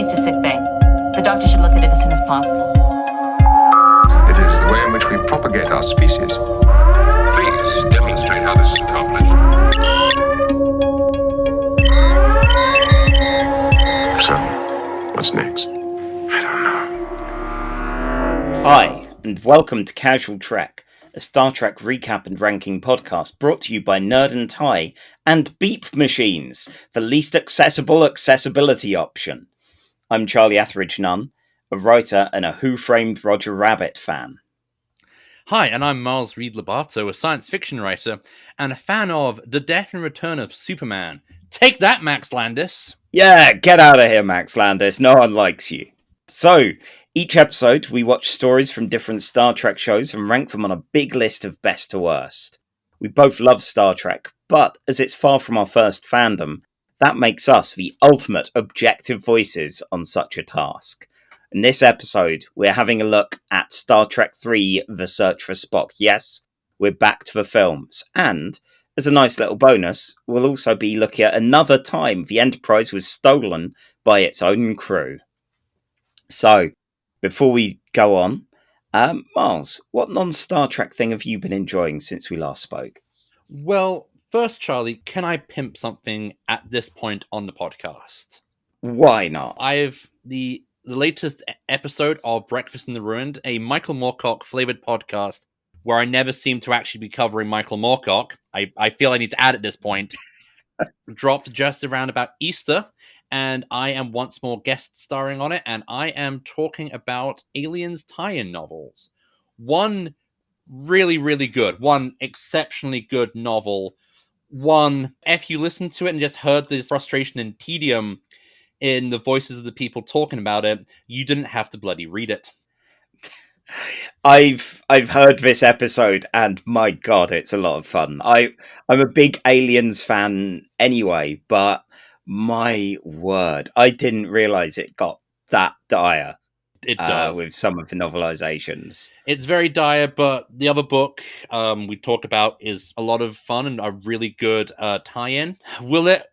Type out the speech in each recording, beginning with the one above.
Proceeds to sickbay. The doctor should look at it as soon as possible. It is the way in which we propagate our species. Please demonstrate how this is accomplished. So, what's next? I don't know. Hi, and welcome to Casual Trek, a Star Trek recap and ranking podcast brought to you by Nerd and Tie and Beep Machines, the least accessible accessibility option. I'm Charlie Etheridge Nunn, a writer and a Who Framed Roger Rabbit fan. Hi, and I'm Miles Reed-Lobato, a science fiction writer and a fan of The Death and Return of Superman. Take that, Max Landis! Yeah, get out of here, Max Landis. No one likes you. So, each episode, we watch stories from different Star Trek shows and rank them on a big list of best to worst. We both love Star Trek, but as it's far from our first fandom, that makes us the ultimate objective voices on such a task. In this episode, we're having a look at Star Trek III, The Search for Spock. Yes, we're back to the films. And, as a nice little bonus, we'll also be looking at another time the Enterprise was stolen by its own crew. So, before we go on, Miles, what non-Star Trek thing have you been enjoying since we last spoke? Well, first, Charlie, can I pimp something at this point on the podcast? Why not? I've the latest episode of Breakfast in the Ruined, a Michael Moorcock flavored podcast where I never seem to actually be covering Michael Moorcock. I feel I need to add at this point. Dropped just around about Easter, and I am once more guest starring on it, and I am talking about Aliens tie-in novels. One really, really good, one exceptionally good novel. One, if you listened to it and just heard this frustration and tedium in the voices of the people talking about it, you didn't have to bloody read it. I've heard this episode, and my god, it's a lot of fun. I'm a big Aliens fan anyway, but my word, I didn't realise it got that dire. It does. With some of the novelizations. It's very dire, but the other book we talk about is a lot of fun and a really good tie-in.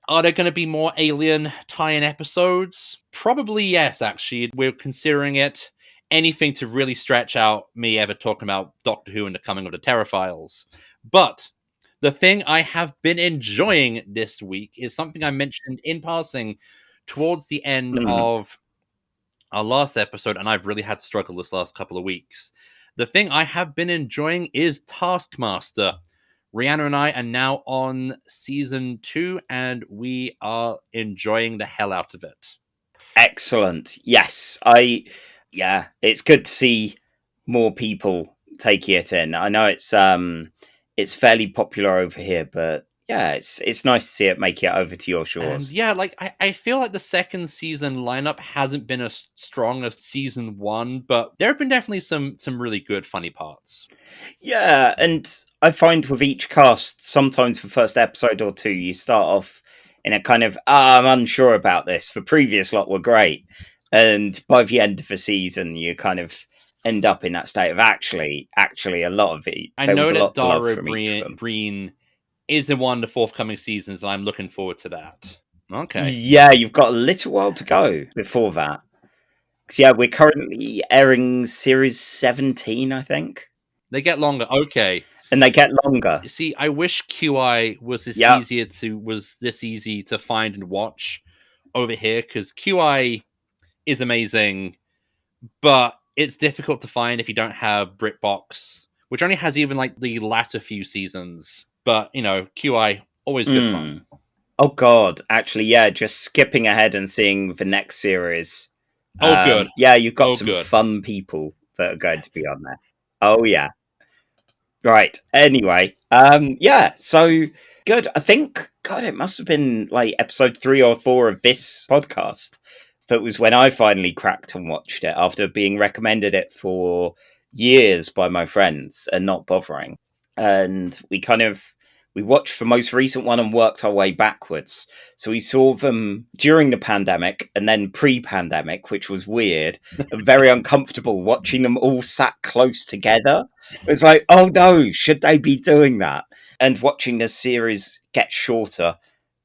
Are there going to be more Alien tie-in episodes? Probably yes, actually. We're considering it. Anything to really stretch out me ever talking about Doctor Who and the coming of the Terraphiles. But the thing I have been enjoying this week is something I mentioned in passing towards the end of our last episode, and I've really had to struggle this last couple of weeks. The thing I have been enjoying is Taskmaster. Rihanna and I are now on season 2, and we are enjoying the hell out of it. Excellent. Yes, it's good to see more people taking it in. I know it's fairly popular over here, but yeah, it's nice to see it make it over to your shores. And yeah, I feel like the second season lineup hasn't been as strong as season 1, but there have been definitely some really good funny parts. Yeah, and I find with each cast, sometimes the first episode or two, you start off in a kind of, I'm unsure about this. The previous lot were great. And by the end of the season, you kind of end up in that state of actually a lot of it. I know that Dara Breen is in one of the forthcoming seasons, and I'm looking forward to that. Okay. Yeah, you've got a little while to go before that. So yeah, we're currently airing series 17, I think. They get longer. Okay. And they get longer. You see, I wish QI was this easy to find and watch over here, because QI is amazing, but it's difficult to find if you don't have BritBox, which only has even like the latter few seasons. But, you know, QI, always good fun. Oh, God. Actually, yeah, just skipping ahead and seeing the next series. Good. Yeah, you've got some fun people that are going to be on there. Oh, yeah. Right. Anyway, yeah, so good. I think, God, it must have been like episode 3 or 4 of this podcast. That was when I finally cracked and watched it after being recommended it for years by my friends and not bothering. And we watched the most recent one and worked our way backwards. So we saw them during the pandemic and then pre-pandemic, which was weird and very uncomfortable watching them all sat close together. It was like, oh no, should they be doing that? And watching the series get shorter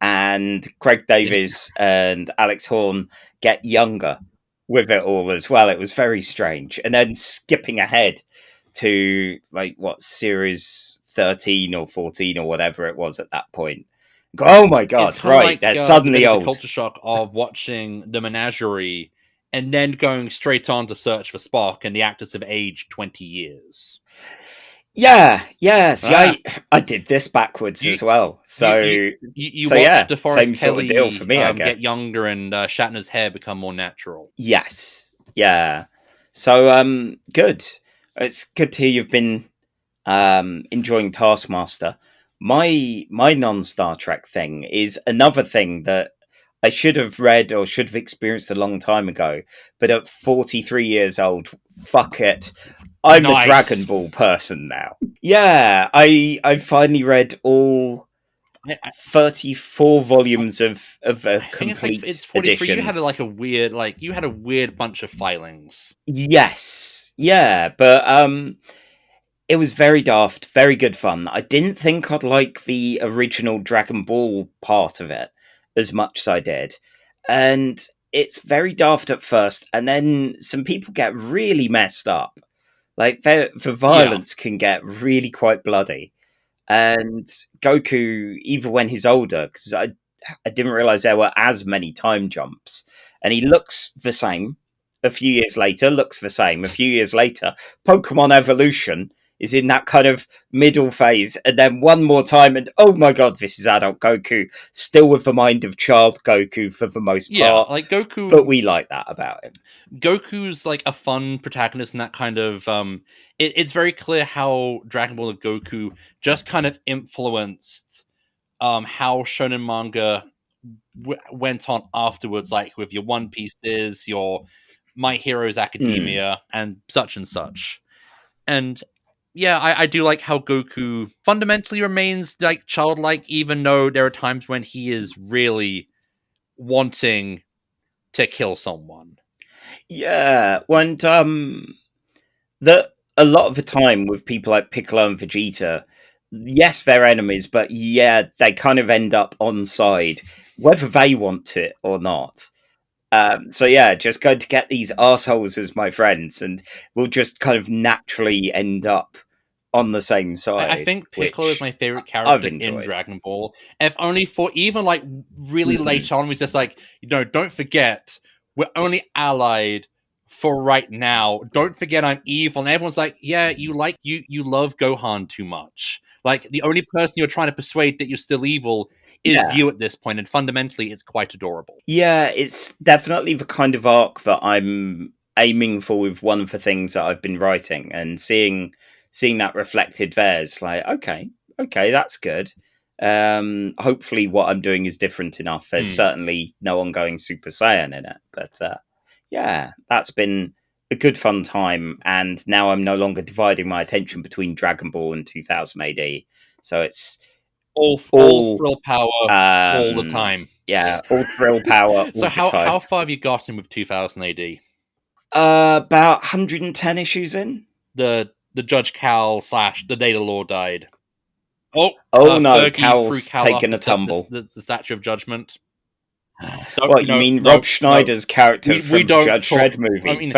and Craig Davis and Alex Horn get younger with it all as well. It was very strange. And then skipping ahead to like what series 13 or 14 or whatever it was at that point. Oh my god, It's right. they're suddenly the old. culture shock of watching the menagerie and then going straight on to search for Spock, and the actors have aged 20 years. Yeah. See, I did this backwards as well. So you watched DeForest same Kelly sort of deal for me, I guess. get younger and Shatner's hair become more natural. Yes. Yeah. So good. It's good to hear you've been enjoying Taskmaster. My non-Star Trek thing is another thing that I should have read or should have experienced a long time ago, but at 43 years old, fuck it. I'm a Dragon Ball person now. Yeah, I finally read all 34 volumes of a complete it's 43. edition. You had a weird bunch of filings. Yes. Yeah, but it was very daft, very good fun. I didn't think I'd like the original Dragon Ball part of it as much as I did. And it's very daft at first, and then some people get really messed up. Like, the violence can get really quite bloody. And Goku, even when he's older, because I didn't realize there were as many time jumps, and he looks the same. A few years later, looks the same. A few years later, Pokemon Evolution is in that kind of middle phase, and then one more time, and oh my god, this is adult Goku, still with the mind of child Goku for the most part. Yeah, like Goku, but we like that about him. Goku's like a fun protagonist in that kind of. It's very clear how Dragon Ball and Goku just kind of influenced how shonen manga went on afterwards, like with your One Pieces, your My Heroes Academia, and such. And yeah, I do like how Goku fundamentally remains like childlike, even though there are times when he is really wanting to kill someone. Yeah, and that a lot of the time with people like Piccolo and Vegeta, yes, they're enemies, but yeah, they kind of end up on side, whether they want it or not. So yeah, just going to get these assholes as my friends, and we'll just kind of naturally end up on the same side. I think Piccolo is my favorite character in Dragon Ball. If only for even like really late on, was just like, don't forget, we're only allied for right now. Don't forget I'm evil. And everyone's like, yeah, you love Gohan too much. Like, the only person you're trying to persuade that you're still evil is you at this point, and fundamentally it's quite adorable. Yeah, it's definitely the kind of arc that I'm aiming for with one of the things that I've been writing, and seeing that reflected there is like, okay, that's good. Hopefully what I'm doing is different enough. There's certainly no ongoing Super Saiyan in it, but yeah, that's been a good fun time, and now I'm no longer dividing my attention between Dragon Ball and 2000 AD, so it's all thrill power all the time. Yeah, all thrill power. So how far have you gotten with 2000 AD? About 110 issues in. The Judge Cal / the Data Lord died. No, Fergie Cal's taken a tumble. The Statue of Judgment. You mean Rob Schneider's character from the Judge Dredd movie? I mean,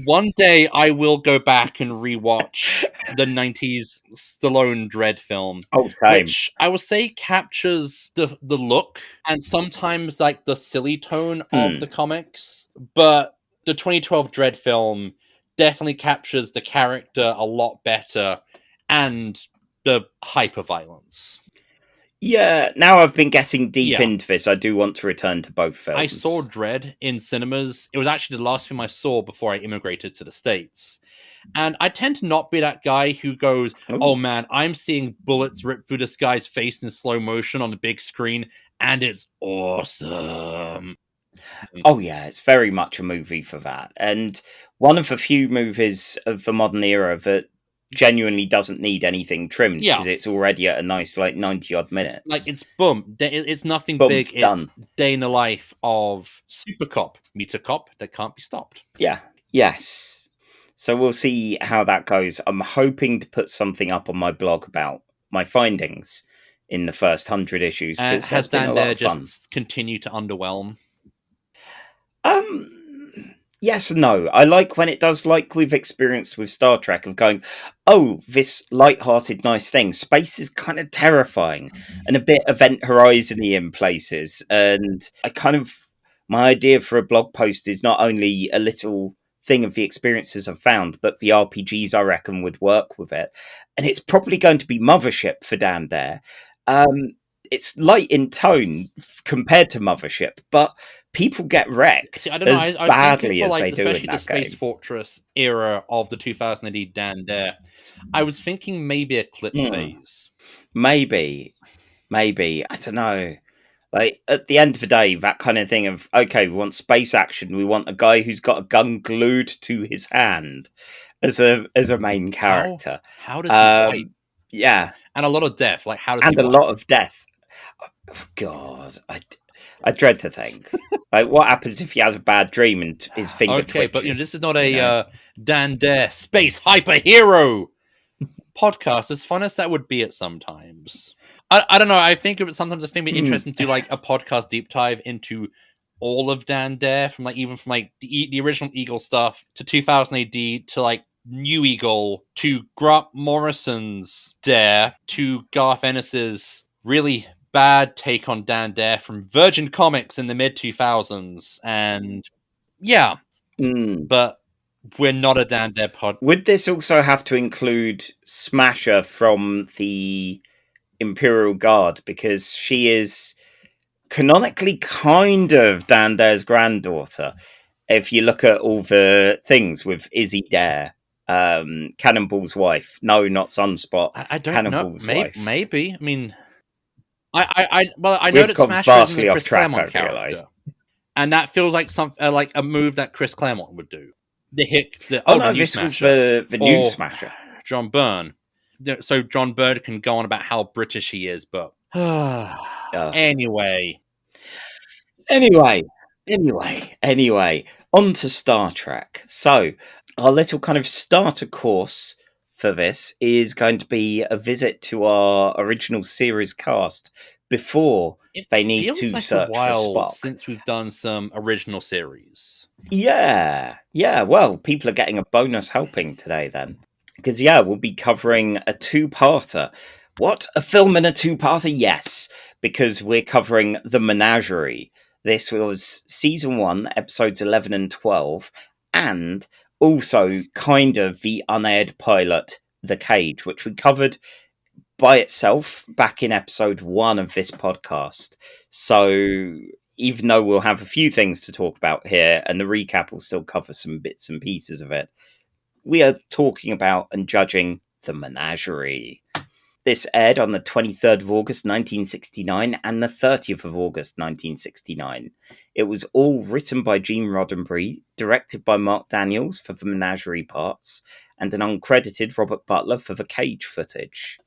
one day I will go back and rewatch the 90s Stallone Dredd film. Which I will say captures the look and sometimes like the silly tone of the comics. But the 2012 Dredd film definitely captures the character a lot better and the hyper-violence. Yeah, now I've been getting deep into this, I do want to return to both films. I saw Dredd in cinemas. It was actually the last film I saw before I immigrated to the States. And I tend to not be that guy who goes, oh man, I'm seeing bullets rip through this guy's face in slow motion on the big screen, and it's awesome. Oh yeah, it's very much a movie for that. And one of the few movies of the modern era that genuinely doesn't need anything trimmed, because it's already at a nice 90 odd minutes. Like, it's boom. It's nothing big. Done. It's day in the life of Super Cop. Meet a cop that can't be stopped. Yeah. Yes. So we'll see how that goes. I'm hoping to put something up on my blog about my findings, in the first 100 issues, And because has that's been a Dan lot Dare of fun. just continued to underwhelm? Yes and no. I like when it does, like we've experienced with Star Trek, of going, oh, this light-hearted, nice thing. Space is kind of terrifying and a bit Event Horizon-y in places. And my idea for a blog post is not only a little thing of the experiences I've found, but the RPGs I reckon would work with it. And it's probably going to be Mothership for Dan Dare. It's light in tone compared to Mothership, but people get wrecked See, I don't know. as I badly think as for, they do in especially the that Space game. Fortress era of the 2000 AD Dan Dare, I was thinking maybe Eclipse phase. Maybe. I don't know. Like, at the end of the day, that kind of thing of, okay, we want space action. We want a guy who's got a gun glued to his hand as a main character. How does he fight? Yeah. And a lot of death. Like, how does And he a fight? lot of death. Oh, God. I dread to think. Like, what happens if he has a bad dream and his finger twitches? But this is not a Dan Dare space hyper hero podcast. As fun as that would be at sometimes. I don't know. I think sometimes I think it'd be interesting to do like a podcast deep dive into all of Dan Dare, from the original Eagle stuff to 2000 AD to like New Eagle to Grant Morrison's Dare to Garth Ennis's really bad take on Dan Dare from Virgin Comics in the mid 2000s. And yeah, but we're not a Dan Dare pod. Would this also have to include Smasher from the Imperial Guard, because she is canonically kind of Dan Dare's granddaughter? If you look at all the things with Izzy Dare, Cannonball's wife. No, not Sunspot. I don't Cannonball's know. wife. Maybe. I mean, I know We've that gone Smasher vastly isn't a off Chris track, Claremont I realise. character, and that feels like like a move that Chris Claremont would do. The no, new this Smasher, was the new Smasher. John Byrne. So John Byrne can go on about how British he is, but anyway, on to Star Trek. So our little kind of starter course for this is going to be a visit to our original series cast before they need to like search a while for Spock. Since we've done some original series. Yeah. Well, people are getting a bonus helping today then, because we'll be covering a two-parter. What, a film and a two-parter? Yes, because we're covering The Menagerie. This was season 1, episodes 11 and 12, and also kind of the unaired pilot, The Cage, which we covered by itself back in episode 1 of this podcast. So even though we'll have a few things to talk about here, and the recap will still cover some bits and pieces of it, we are talking about and judging The Menagerie. This aired on the 23rd of August 1969 and the 30th of August 1969. It was all written by Gene Roddenberry, directed by Mark Daniels for the Menagerie parts, and an uncredited Robert Butler for the Cage footage.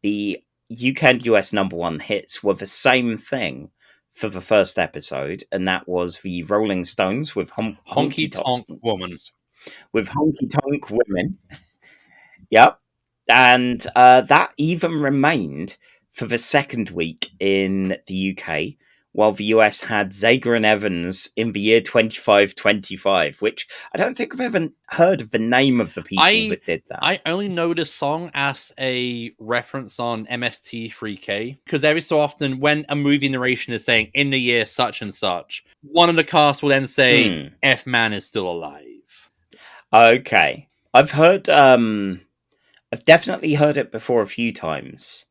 The UK and US #1 hits were the same thing for the first episode, and that was the Rolling Stones with Honky Tonk Woman. With Honky Tonk Women. Yep. And that even remained for the second week in the UK, while the US had Zager Evans in the year 2525, which I don't think I've ever heard of the name of the people that did that. I only know this song as a reference on MST3K, because every so often when a movie narration is saying in the year such and such, one of the cast will then say F-Man is still alive. Okay. I've definitely heard it before a few times.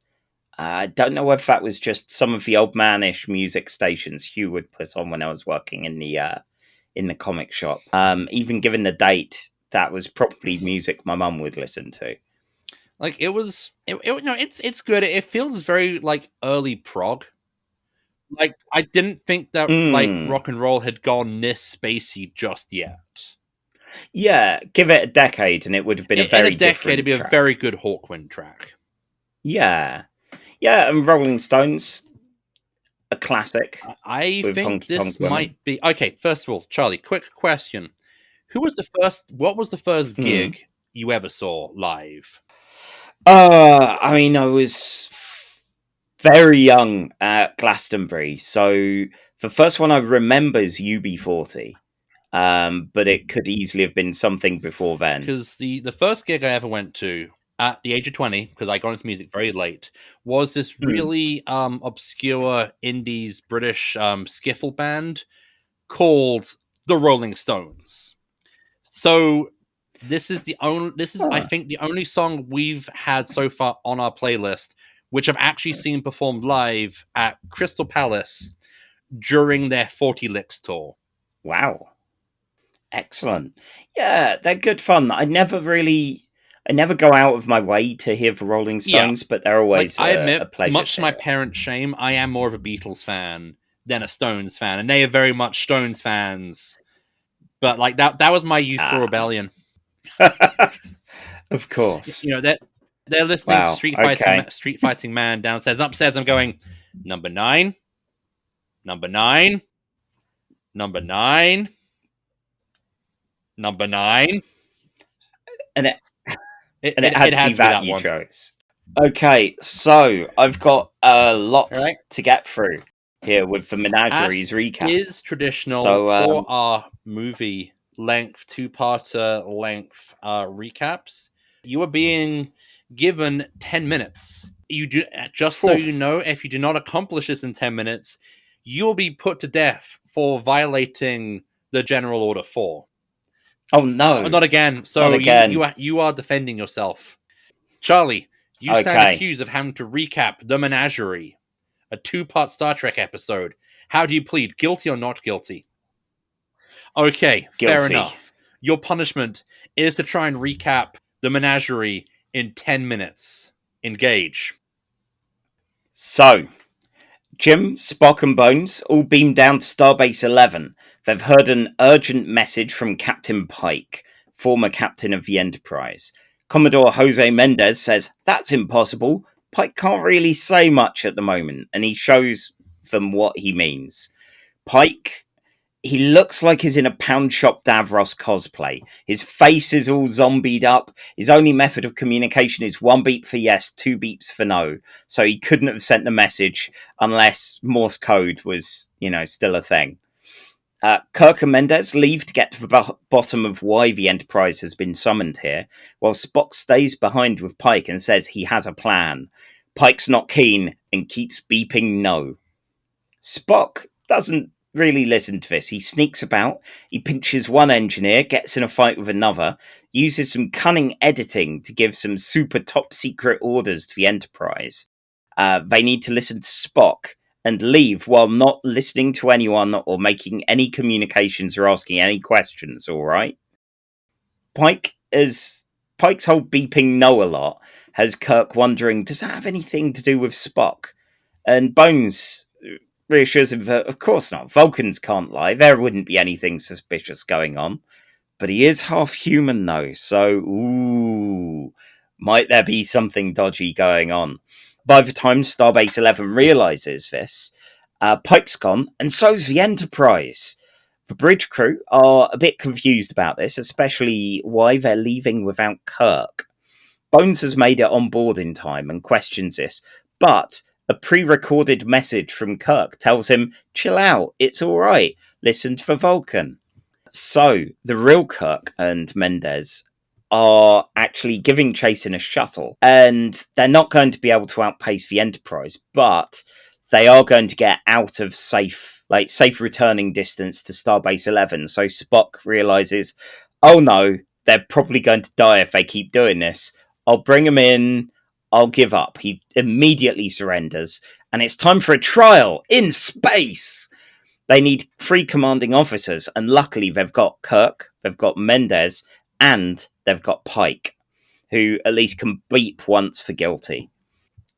I don't know if that was just some of the old manish music stations Hugh would put on when I was working in the comic shop. Even given the date, that was probably music my mum would listen to. Like it's good. It feels very like early prog. Like I didn't think that like rock and roll had gone this spacey just yet. Yeah, give it a decade and it would have been a very different it'd be track. a very good Hawkwind track. Yeah, and Rolling Stones, a classic. I think this might be okay. First of all, Charlie, quick question: What was the first gig you ever saw live? I mean, I was very young at Glastonbury. So the first one I remember is UB40. But it could easily have been something before then. Because the first gig I ever went to at the age of 20, because I got into music very late, was this really obscure indies British skiffle band called the Rolling Stones. So this is I think the only song we've had so far on our playlist which I've actually seen performed live at Crystal Palace during their 40 Licks tour. Wow. Excellent. Yeah, they're good fun. I never go out of my way to hear the Rolling Stones, but they're always I admit, a pleasure. Much to my parents' shame, I am more of a Beatles fan than a Stones fan, and they are very much Stones fans. But like that was my youthful rebellion. Of course. You know, they're listening to Street Fighting Man downstairs. Upstairs, I'm going, number 9, number 9, number 9, number 9. And it had to be that you chose. Okay, so I've got a lot to get through here with the Menageries recap. Is traditional for our movie length, 2-parter length recaps. You are being given 10 minutes. You do, just so you know, if you do not accomplish this in 10 minutes, you'll be put to death for violating the General Order 4. Oh no! Not again. So not again. You are defending yourself, Charlie. You stand accused of having to recap The Menagerie, a 2-part Star Trek episode. How do you plead? Guilty or not guilty? Okay, guilty. Fair enough. Your punishment is to try and recap The Menagerie in 10 minutes. Engage. So, Jim, Spock, and Bones all beam down to Starbase 11. They've heard an urgent message from Captain Pike, former captain of the Enterprise. Commodore Jose Mendez says, "That's impossible. Pike can't really say much at the moment," and he shows them what he means. Pike, he looks like he's in a Pound Shop Davros cosplay. His face is all zombied up. His only method of communication is 1 beep for yes, 2 beeps for no. So he couldn't have sent the message unless Morse code was, still a thing. Kirk and Mendez leave to get to the bottom of why the Enterprise has been summoned here, while Spock stays behind with Pike and says he has a plan. Pike's not keen and keeps beeping no. Spock doesn't really listen to this. He sneaks about, he pinches one engineer, gets in a fight with another, uses some cunning editing to give some super top secret orders to the Enterprise. They need to listen to Spock and leave while not listening to anyone or making any communications or asking any questions, all right? Pike's whole beeping no a lot has Kirk wondering, does that have anything to do with Spock? And Bones reassures him that, of course not. Vulcans can't lie. There wouldn't be anything suspicious going on. But he is half human, though. So, might there be something dodgy going on? By the time Starbase 11 realizes this, Pike's gone, and so's the Enterprise. The bridge crew are a bit confused about this, especially why they're leaving without Kirk. Bones has made it on board in time and questions this, but a pre-recorded message from Kirk tells him, chill out, it's all right, listen to the Vulcan. So, the real Kirk and Mendez are actually giving chase in a shuttle, and they're not going to be able to outpace the Enterprise, but they are going to get out of safe returning distance to Starbase 11. So Spock realizes, oh no, they're probably going to die if they keep doing this. I'll bring them in. I'll give up. He immediately surrenders, and it's time for a trial in space. They need 3 commanding officers, and luckily they've got Kirk, they've got Mendez, and they've got Pike, who at least can beep once for guilty.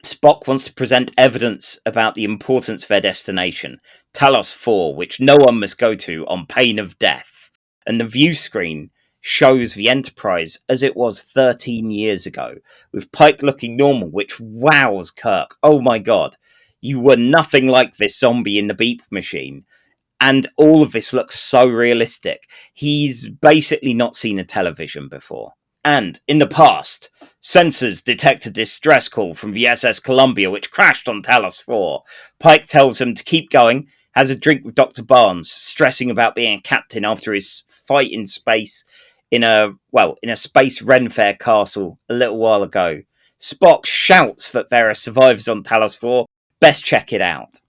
Spock wants to present evidence about the importance of their destination, Talos 4, which no one must go to on pain of death. And the view screen shows the Enterprise as it was 13 years ago, with Pike looking normal, which wows Kirk. Oh my god, you were nothing like this zombie in the beep machine. And all of this looks so realistic. He's basically not seen a television before. And in the past, Sensors detect a distress call from the SS Columbia, which crashed on Talos 4. Pike tells them to keep going, has a drink with Dr. Barnes, stressing about being a captain after his fight in space in a space Renfair castle a little while ago. Spock shouts that there are survivors on Talos 4. Best check it out.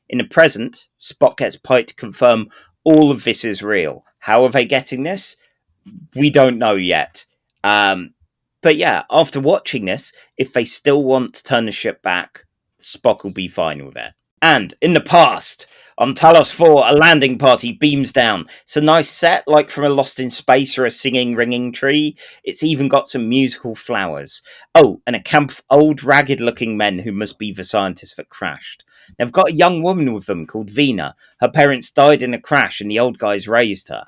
In the present, Spock gets Pike to confirm all of this is real. How are they getting this? We don't know yet. But yeah, after watching this, if they still want to turn the ship back, Spock will be fine with it. And in the past, on Talos 4, a landing party beams down. It's a nice set, like from a Lost in Space or a singing, ringing tree. It's even got some musical flowers. Oh, and a camp of old, ragged-looking men who must be the scientists that crashed. They've got a young woman with them called Vina. Her parents died in a crash and the old guys raised her.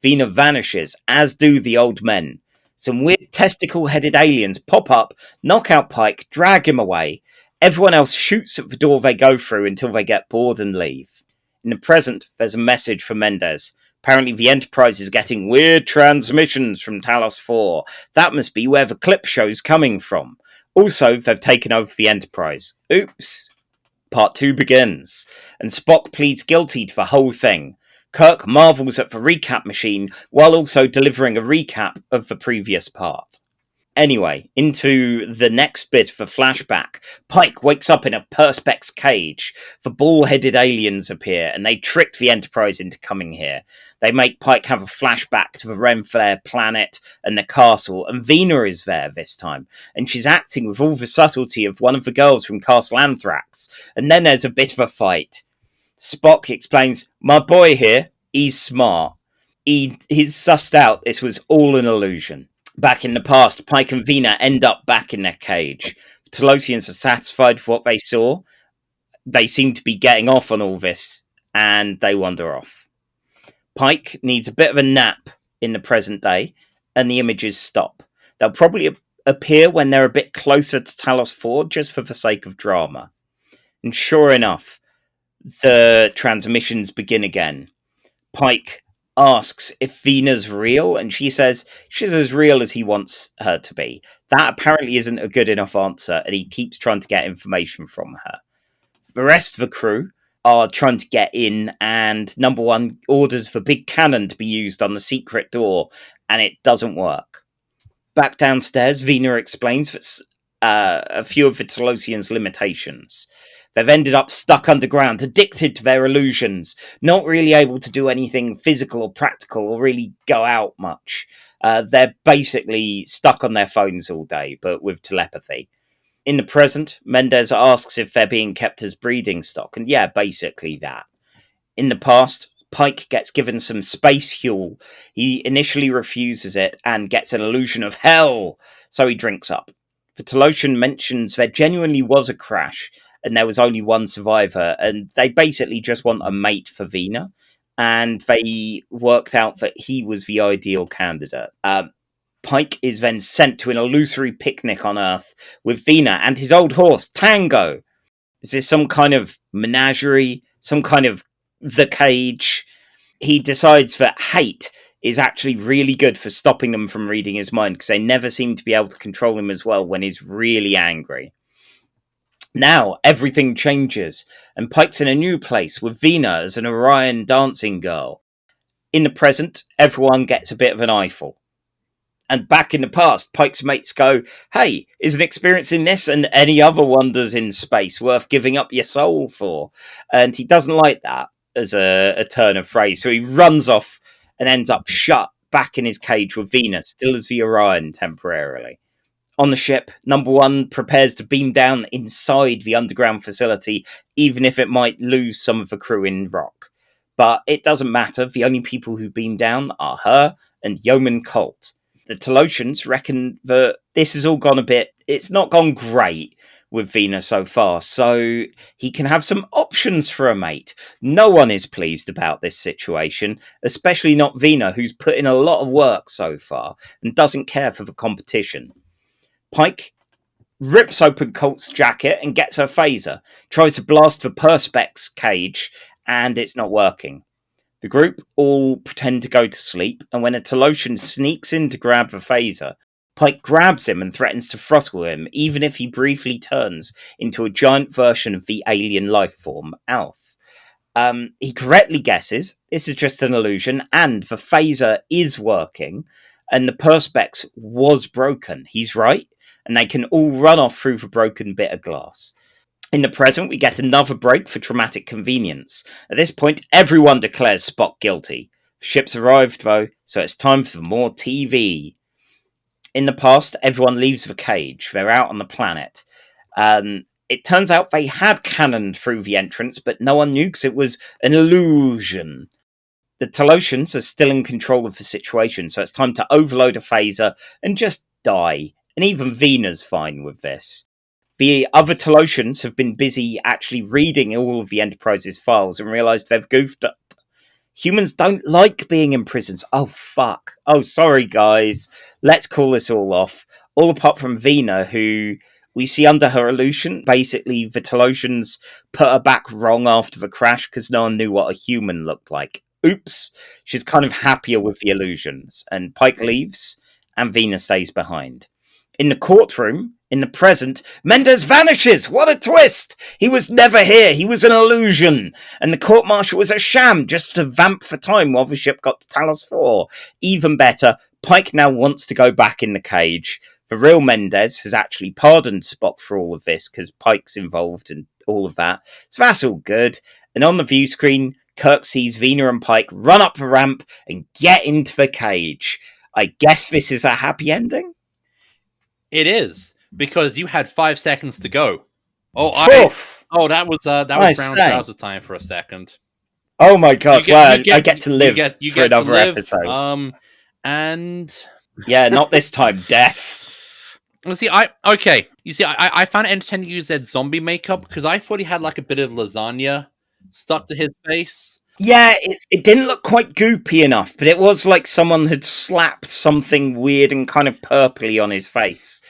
Vina vanishes, as do the old men. Some weird testicle-headed aliens pop up, knock out Pike, drag him away. Everyone else shoots at the door they go through until they get bored and leave. In the present, there's a message for Mendez. Apparently the Enterprise is getting weird transmissions from Talos 4. That must be where the clip show's coming from. Also, they've taken over the Enterprise. Oops. Part 2 begins, and Spock pleads guilty to the whole thing. Kirk marvels at the recap machine while also delivering a recap of the previous part. Anyway, into the next bit of a flashback. Pike wakes up in a Perspex cage. The ball-headed aliens appear, and they tricked the Enterprise into coming here. They make Pike have a flashback to the Renflair planet and the castle, and Vina is there this time, and she's acting with all the subtlety of one of the girls from Castle Anthrax. And then there's a bit of a fight. Spock explains, "My boy here, he's smart. He's sussed out this was all an illusion." Back in the past, Pike and Vina end up back in their cage. The Talosians are satisfied with what they saw. They seem to be getting off on all this, and they wander off. Pike needs a bit of a nap in the present day, and the images stop. They'll probably appear when they're a bit closer to Talos 4, just for the sake of drama. And sure enough, the transmissions begin again. Pike asks if Vina's real, and she says she's as real as he wants her to be. That apparently isn't a good enough answer, and he keeps trying to get information from her. The rest of the crew are trying to get in, and number one orders the big cannon to be used on the secret door, and it doesn't work. Back downstairs, Vina explains that a few of the Talosians' limitations. They've ended up stuck underground, addicted to their illusions, not really able to do anything physical or practical or really go out much. They're basically stuck on their phones all day, but with telepathy. In the present, Mendez asks if they're being kept as breeding stock, and yeah, basically that. In the past, Pike gets given some space fuel. He initially refuses it and gets an illusion of hell, so he drinks up. The Talosian mentions there genuinely was a crash, and there was only one survivor, and they basically just want a mate for Vina, and they worked out that he was the ideal candidate. Pike is then sent to an illusory picnic on Earth with Vina and his old horse, Tango. Is this some kind of menagerie? Some kind of the cage? He decides that hate is actually really good for stopping them from reading his mind, because they never seem to be able to control him as well when he's really angry. Now, everything changes, and Pike's in a new place with Vina as an Orion dancing girl. In the present, everyone gets a bit of an eyeful. And back in the past, Pike's mates go, "Hey, isn't experiencing this and any other wonders in space worth giving up your soul for?" And he doesn't like that as a turn of phrase, so he runs off and ends up shut back in his cage with Vina, still as the Orion temporarily. On the ship, number one prepares to beam down inside the underground facility, even if it might lose some of the crew in rock. But it doesn't matter, the only people who beam down are her and Yeoman Colt. The Talosians reckon that this has all gone it's not gone great with Vina so far, so he can have some options for a mate. No one is pleased about this situation, especially not Vina, who's put in a lot of work so far and doesn't care for the competition. Pike rips open Colt's jacket and gets her phaser, tries to blast the Perspex cage, and it's not working. The group all pretend to go to sleep, and when a Talosian sneaks in to grab the phaser, Pike grabs him and threatens to throttle him, even if he briefly turns into a giant version of the alien life form, Alf. He correctly guesses this is just an illusion, and the phaser is working, and the perspex was broken. He's right, and they can all run off through the broken bit of glass. In the present, we get another break for dramatic convenience. At this point, everyone declares Spock guilty. The ship's arrived, though, so it's time for more TV. In the past, everyone leaves the cage. They're out on the planet. It turns out they had cannoned through the entrance, but no one knew because it was an illusion. The Talosians are still in control of the situation, so it's time to overload a phaser and just die. And even Vena's fine with this. The other Talosians have been busy actually reading all of the Enterprise's files and realised they've goofed up. Humans don't like being in prisons. Oh, fuck. Oh, sorry, guys. Let's call this all off. All apart from Vena, who we see under her illusion. Basically, the Talosians put her back wrong after the crash because no one knew what a human looked like. Oops. She's kind of happier with the illusions. And Pike leaves, and Vena stays behind. In the courtroom, in the present, Mendez vanishes! What a twist! He was never here, he was an illusion! And the court-martial was a sham, just to vamp for time while the ship got to Talos 4. Even better, Pike now wants to go back in the cage. The real Mendez has actually pardoned Spock for all of this, because Pike's involved and all of that. So that's all good. And on the view screen, Kirk sees Vena and Pike run up the ramp and get into the cage. I guess this is a happy ending? It is, because you had 5 seconds to go. That was Brown Trousers time for a second. Oh my god! I get to live for another episode. And yeah, not this time. Death. Well, see, I found it entertaining to use that zombie makeup because I thought he had like a bit of lasagna stuck to his face. Yeah, it didn't look quite goopy enough, but it was like someone had slapped something weird and kind of purpley on his face.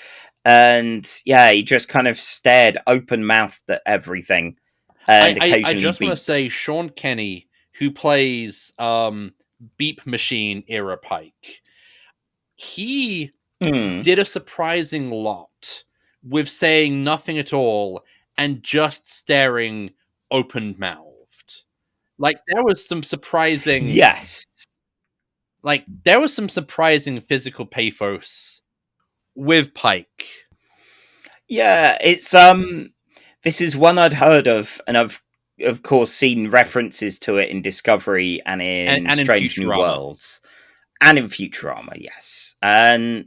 And yeah, he just kind of stared open-mouthed at everything. And occasionally I just want to say, Sean Kenny, who plays Beep Machine era Pike, he did a surprising lot with saying nothing at all and just staring open-mouthed. Like, there was some surprising... Yes. Like, there was some surprising physical pathos with Pike. Yeah, it's, this is one I'd heard of, and I've, of course, seen references to it in Discovery and in Strange New Worlds. And in Futurama, yes. And,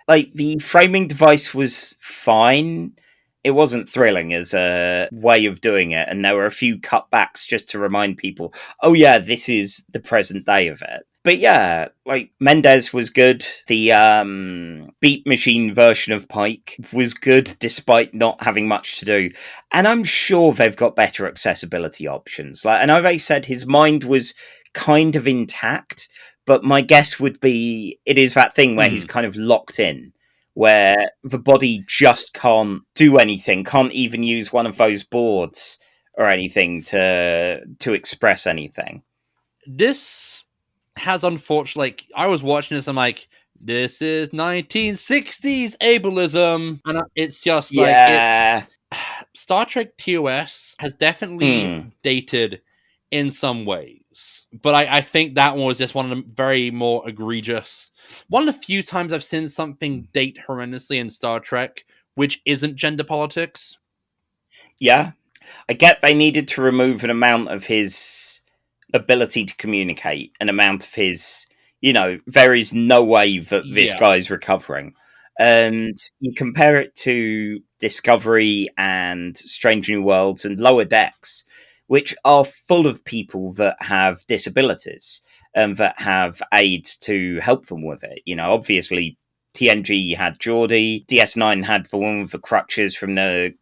like, the framing device was fine. It wasn't thrilling as a way of doing it, and there were a few cutbacks just to remind people, oh yeah, this is the present day of it. But yeah, like, Mendez was good. The Beat Machine version of Pike was good, despite not having much to do. And I'm sure they've got better accessibility options. Like, and I've said his mind was kind of intact, but my guess would be it is that thing where he's kind of locked in, where the body just can't do anything, can't even use one of those boards or anything to express anything. This has unfortunately, like, I was watching this, I'm like, this is 1960s ableism, and it's just like, it's Star Trek TOS has definitely dated in some ways, but I think that one was just one of the very more egregious. One of the few times I've seen something date horrendously in Star Trek, which isn't gender politics. Yeah, I get they needed to remove an amount of his ability to communicate, an amount of his, there is no way that this guy's recovering. And you compare it to Discovery and Strange New Worlds and Lower Decks, which are full of people that have disabilities and that have aid to help them with it. Obviously, TNG had Geordi, DS9 had the one with the crutches from the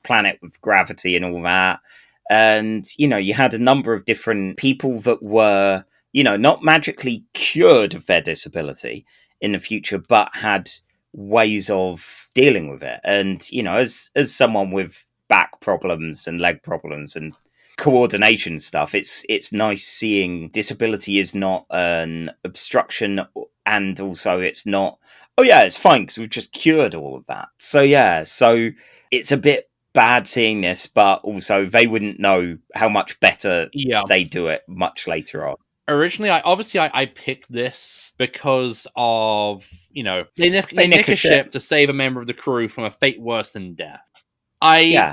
planet with gravity and all that. And, you had a number of different people that were, not magically cured of their disability in the future, but had ways of dealing with it. And, as someone with back problems and leg problems and coordination stuff, it's nice seeing disability is not an obstruction, and also it's not oh yeah, it's fine because we've just cured all of that. So yeah, so it's a bit bad seeing this, but also they wouldn't know how much better they do it much later on. Originally, I picked this because of, they nick a ship to save a member of the crew from a fate worse than death.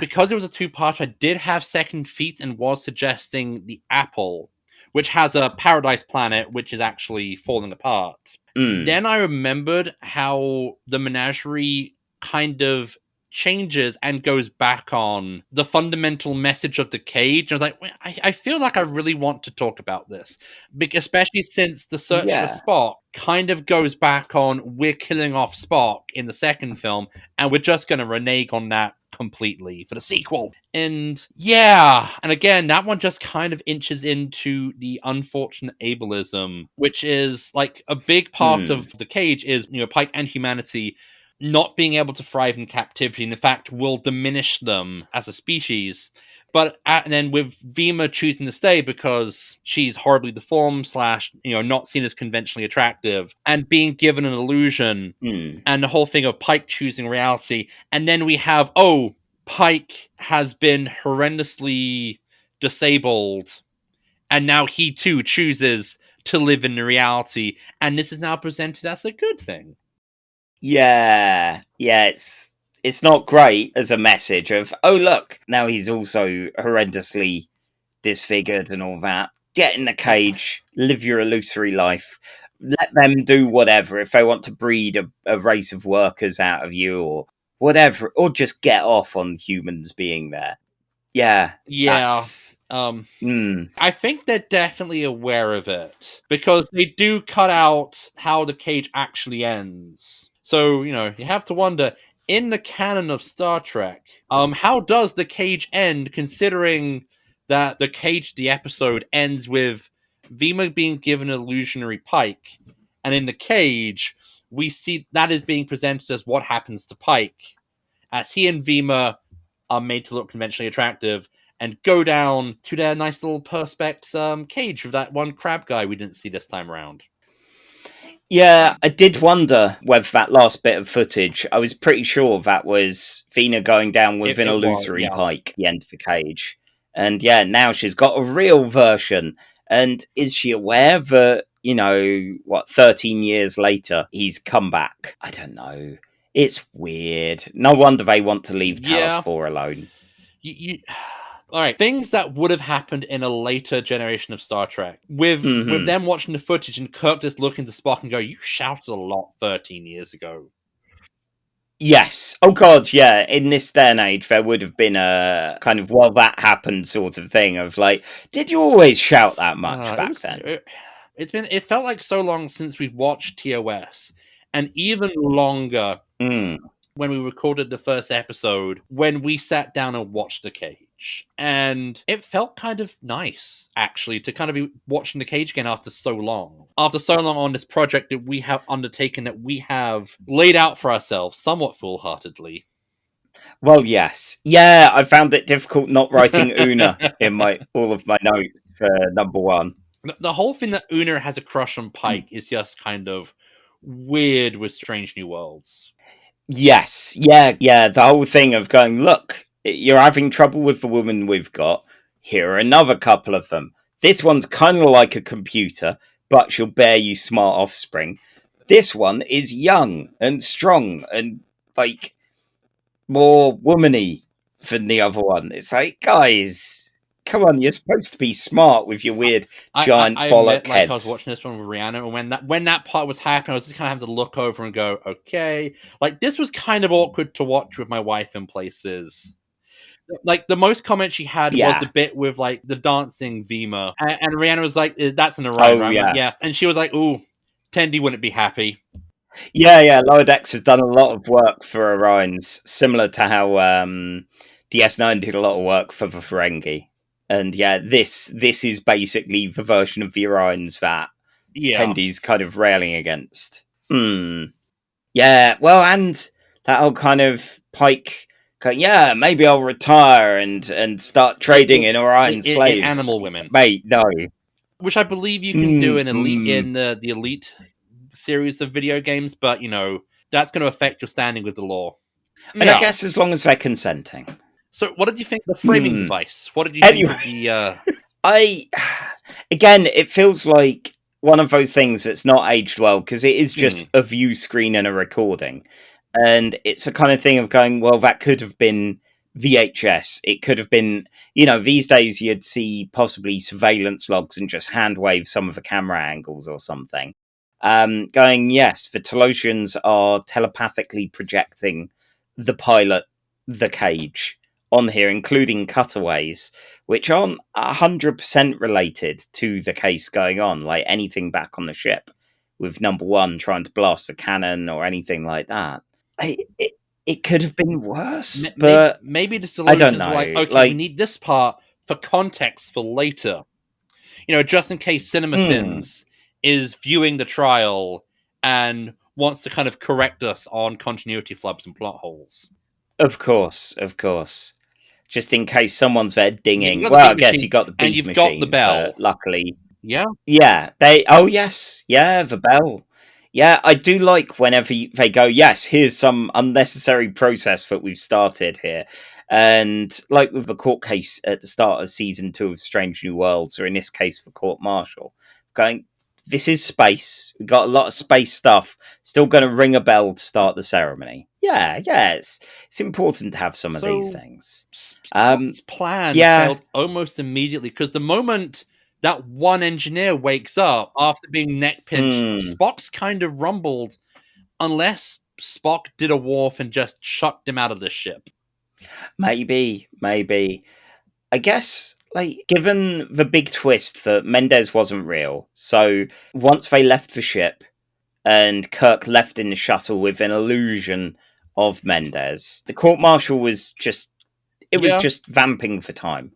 Because it was a two-part, I did have second feet and was suggesting the Apple, which has a paradise planet which is actually falling apart. Then I remembered how the menagerie kind of changes and goes back on the fundamental message of the cage. I was like, I feel like I really want to talk about this, especially since the search for Spock kind of goes back on we're killing off Spock in the second film, and we're just going to renege on that completely for the sequel. And again, that one just kind of inches into the unfortunate ableism, which is like a big part of the cage is, Pike and humanity not being able to thrive in captivity, and in fact will diminish them as a species. But and then with Vima choosing to stay because she's horribly deformed / not seen as conventionally attractive, and being given an illusion, and the whole thing of Pike choosing reality, and then we have Pike has been horrendously disabled, and now he too chooses to live in the reality, and this is now presented as a good thing. Yeah, it's not great as a message of, oh look, now he's also horrendously disfigured and all that. Get in the cage, live your illusory life. Let them do whatever. If they want to breed a race of workers out of you or whatever, or just get off on humans being there. Yeah. I think they're definitely aware of it, because they do cut out how the cage actually ends. So, you have to wonder, in the canon of Star Trek, how does the cage end, considering that the cage, the episode, ends with Vima being given an illusionary Pike, and in the cage, we see that is being presented as what happens to Pike, as he and Vima are made to look conventionally attractive, and go down to their nice little perspex cage with that one crab guy we didn't see this time around. Yeah, I did wonder whether that last bit of footage, I was pretty sure that was Vina going down with an illusory Pike at the end of the cage. And now she's got a real version. And is she aware that, 13 years later, he's come back? I don't know. It's weird. No wonder they want to leave Talos 4 alone. All right, things that would have happened in a later generation of Star Trek. With them watching the footage and Kirk just looking to Spock and go, you shouted a lot 13 years ago. Yes. Oh, God, yeah. In this day and age, there would have been a kind of, well, that happened sort of thing of like, did you always shout that much back then? It felt like so long since we've watched TOS, and even longer when we recorded the first episode, when we sat down and watched the cage. And it felt kind of nice, actually, to kind of be watching the cage again after so long. After so long on this project that we have undertaken, that we have laid out for ourselves somewhat foolhardily. Well, yes. Yeah, I found it difficult not writing Una in all of my notes for number one. The whole thing that Una has a crush on Pike is just kind of weird with Strange New Worlds. Yes, yeah, the whole thing of going, look, you're having trouble with the woman we've got. Here are another couple of them. This one's kind of like a computer, but she'll bear you smart offspring. This one is young and strong and, like, more womany than the other one. It's like, guys, come on, you're supposed to be smart with your weird giant bollock heads. I was watching this one with Rihanna, and when that part was happening, I was just kind of having to look over and go, okay. Like, this was kind of awkward to watch with my wife in places. Like, the most comment she had was the bit with, like, the dancing Vima. And Rihanna was like, that's an Orion, right? Yeah. Like, yeah. And she was like, ooh, Tendii wouldn't be happy. Yeah, Lower Decks has done a lot of work for Orions, similar to how DS9 did a lot of work for the Ferengi. And this is basically the version of the Orions that Tendi's kind of railing against. Yeah, well, and that whole kind of Pike going, maybe I'll retire and start trading in Orion slaves. In animal women. Mate, no. Which I believe you can do in the Elite series of video games, but, that's going to affect your standing with the law. And I guess as long as they're consenting. So, what did you think of the framing device? What did you Anyway, think of the... Again, it feels like one of those things that's not aged well, because it is just a view screen and a recording. And it's a kind of thing of going, well, that could have been VHS. It could have been, these days you'd see possibly surveillance logs and just hand wave some of the camera angles or something. Going, yes, the Telosians are telepathically projecting the pilot, the cage, on here, including cutaways, which aren't 100% related to the case going on, like anything back on the ship, with number one trying to blast the cannon or anything like that. It could have been worse, but maybe the Telosians I don't know. Were okay, we need this part for context for later. Just in case CinemaSins is viewing the trial and wants to kind of correct us on continuity flubs and plot holes. Of course. Just in case someone's there dinging. I guess you got the beep and you've machine, got the bell. Luckily. Yeah. Yeah. Yes. Yeah, the bell. Yeah, I do like whenever they go, yes, here's some unnecessary process that we've started here. And like with the court case at the start of season 2 of Strange New Worlds, or in this case for court martial, going, this is space. We've got a lot of space stuff. Still going to ring a bell to start the ceremony. Yeah, it's important to have some of these things. Spock's plan failed almost immediately, because the moment that one engineer wakes up after being neck pinched, Spock's kind of rumbled, unless Spock did a wharf and just chucked him out of the ship. Maybe. I guess, given the big twist that Mendez wasn't real, so once they left the ship and Kirk left in the shuttle with an illusion of Mendez, the court-martial was just vamping for time,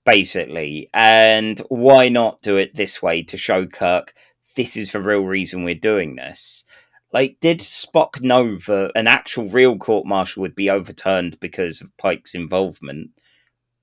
basically. And why not do it this way to show Kirk, this is the real reason we're doing this? Did Spock know that an actual real court-martial would be overturned because of Pike's involvement?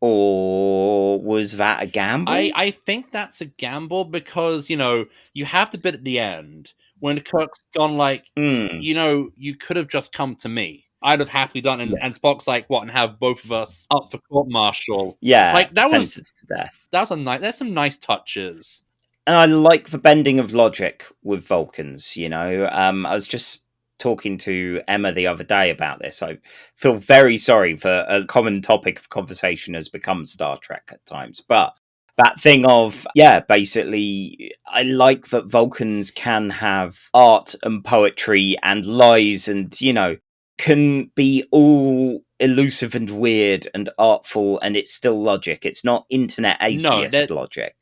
Or was that a gamble? I think that's a gamble, because, you have the bit at the end when Kirk's gone you could have just come to me. I'd have happily done it. And Spock's like, what, and have both of us up for court-martial? Yeah, that sentenced to death. That was there's some nice touches. And I like the bending of logic with Vulcans, I was just talking to Emma the other day about this. I feel very sorry for a common topic of conversation has become Star Trek at times. But that thing of, basically, I like that Vulcans can have art and poetry and lies and, can be all elusive and weird and artful, and it's still logic. It's not internet atheist logic.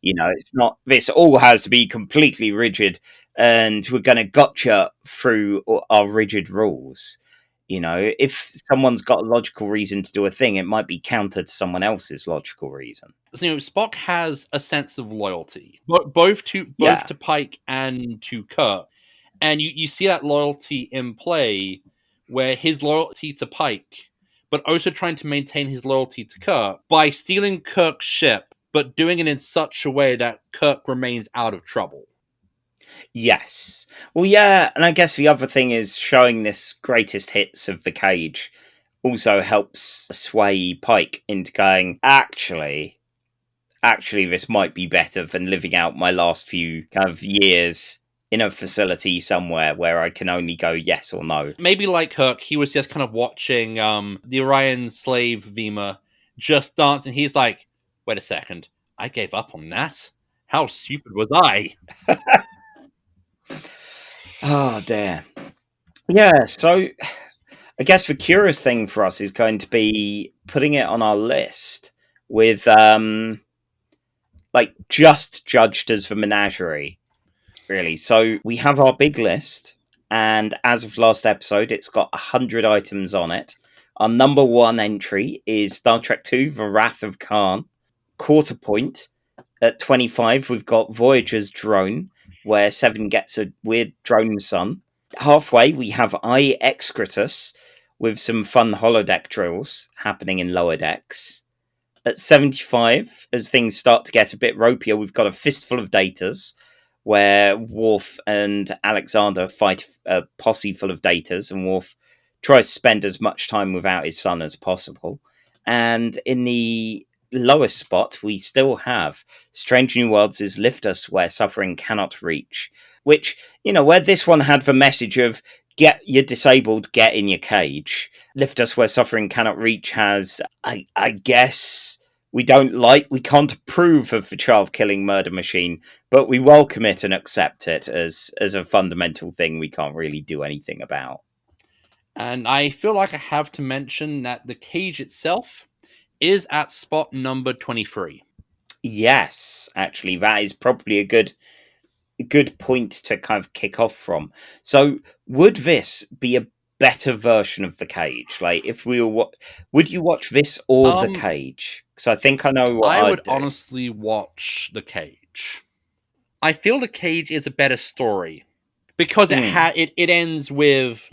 It's not, this all has to be completely rigid and we're going to gotcha through our rigid rules. If someone's got a logical reason to do a thing, it might be counter to someone else's logical reason. So, Spock has a sense of loyalty, both to Pike and to Kirk. And you see that loyalty in play, where his loyalty to Pike, but also trying to maintain his loyalty to Kirk by stealing Kirk's ship, but doing it in such a way that Kirk remains out of trouble. Yes. Well, yeah, and I guess the other thing is showing this greatest hits of the cage also helps sway Pike into going, actually, this might be better than living out my last few kind of years in a facility somewhere where I can only go yes or no. Maybe like Kirk, he was just kind of watching the Orion slave Vima just dance, and he's like, wait a second, I gave up on that? How stupid was I? Oh, dear. Yeah, so I guess the curious thing for us is going to be putting it on our list with, just judged as the menagerie, really. So we have our big list, and as of last episode, it's got 100 items on it. Our number 1 entry is Star Trek II, The Wrath of Khan. Quarter point. At 25, we've got Voyager's drone, where Seven gets a weird drone son. Halfway, we have I Excretus, with some fun holodeck drills happening in lower decks. At 75, as things start to get a bit ropier, we've got a Fistful of Datas, where Worf and Alexander fight a posse full of Datas, and Worf tries to spend as much time without his son as possible. And in the lowest spot, we still have Strange New Worlds is Lift Us Where Suffering Cannot Reach, which, where this one had the message of you're disabled, get in your cage. Lift Us Where Suffering Cannot Reach has, I guess, we can't approve of the child killing murder machine, but we welcome it and accept it as a fundamental thing we can't really do anything about. And I feel like I have to mention that the cage itself is at spot number 23. Yes, actually, that is probably a good point to kind of kick off from. So, would this be a better version of the cage? Like, if we were, would you watch this or the cage? Because I think I know what I would do. honestly watch the cage. I feel the cage is a better story because it ends with,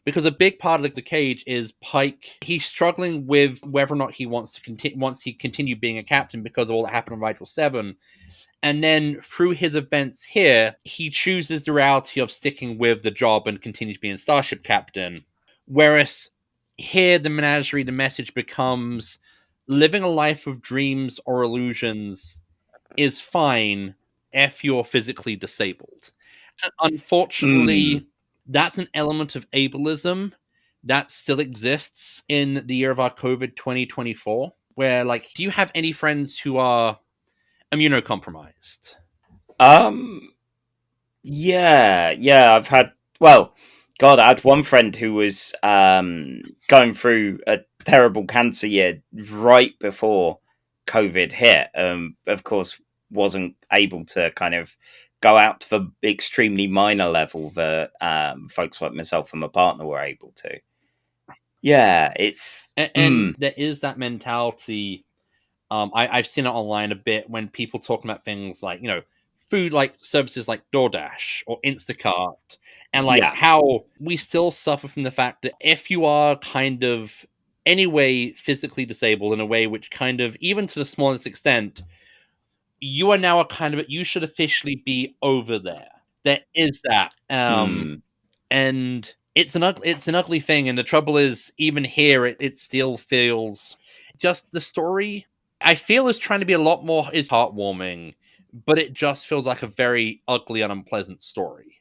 because a big part of the cage is Pike. He's struggling with whether or not he wants to continue being a captain because of all that happened on Rigel 7. And then through his events here, he chooses the reality of sticking with the job and continues being Starship captain. Whereas here, the menagerie, the message becomes living a life of dreams or illusions is fine if you're physically disabled. And unfortunately, that's an element of ableism that still exists in the year of our COVID 2024, where, do you have any friends who are immunocompromised? Yeah, I've had, I had one friend who was going through a terrible cancer year right before COVID hit. Of course, wasn't able to kind of go out to the extremely minor level that folks like myself and my partner were able to. Yeah, it's... And there is that mentality. I've seen it online a bit when people talking about things like, food like services like DoorDash or Instacart, and how we still suffer from the fact that if you are kind of anyway physically disabled in a way which kind of, even to the smallest extent, you are now you should officially be over there. There is that. And it's an ugly thing, and the trouble is, even here, it still feels just the story. I feel is trying to be a lot more is heartwarming, but it just feels like a very ugly and unpleasant story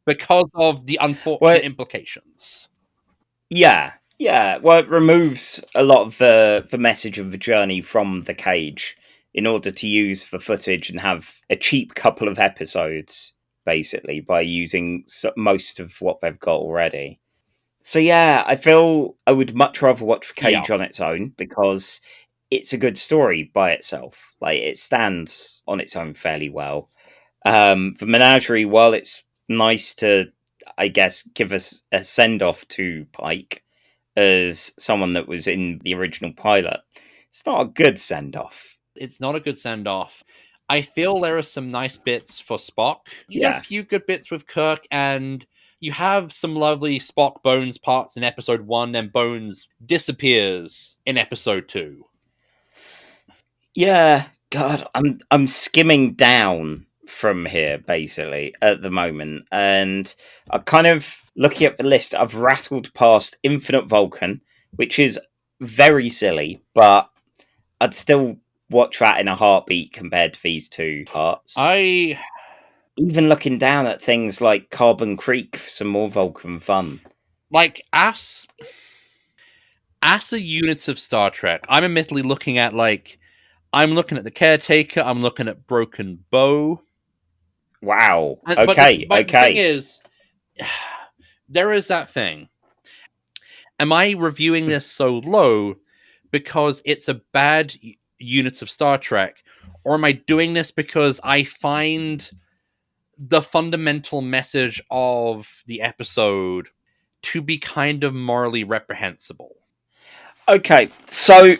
because of the unfortunate implications. Yeah. Well, it removes a lot of the message of the journey from the cage in order to use the footage and have a cheap couple of episodes, basically, by using most of what they've got already. So yeah, I feel I would much rather watch Cage on its own because it's a good story by itself. Like, it stands on its own fairly well. The Menagerie, while it's nice to, I guess, give us a send-off to Pike as someone that was in the original pilot, it's not a good send-off. It's not a good send-off. I feel there are some nice bits for Spock. You get a few good bits with Kirk, and you have some lovely Spock Bones parts in episode 1, then Bones disappears in episode 2. Yeah, God, I'm skimming down from here basically at the moment, and I'm kind of looking at the list. I've rattled past Infinite Vulcan, which is very silly, but I'd still watch that in a heartbeat compared to these two parts. Even looking down at things like Carbon Creek for some more Vulcan fun. Like, as a unit of Star Trek, I'm admittedly looking at, I'm looking at The Caretaker, I'm looking at Broken Bow. Wow. Okay. But the thing is, there is that thing. Am I reviewing this so low because it's a bad unit of Star Trek, or am I doing this because I find the fundamental message of the episode to be kind of morally reprehensible? Okay, so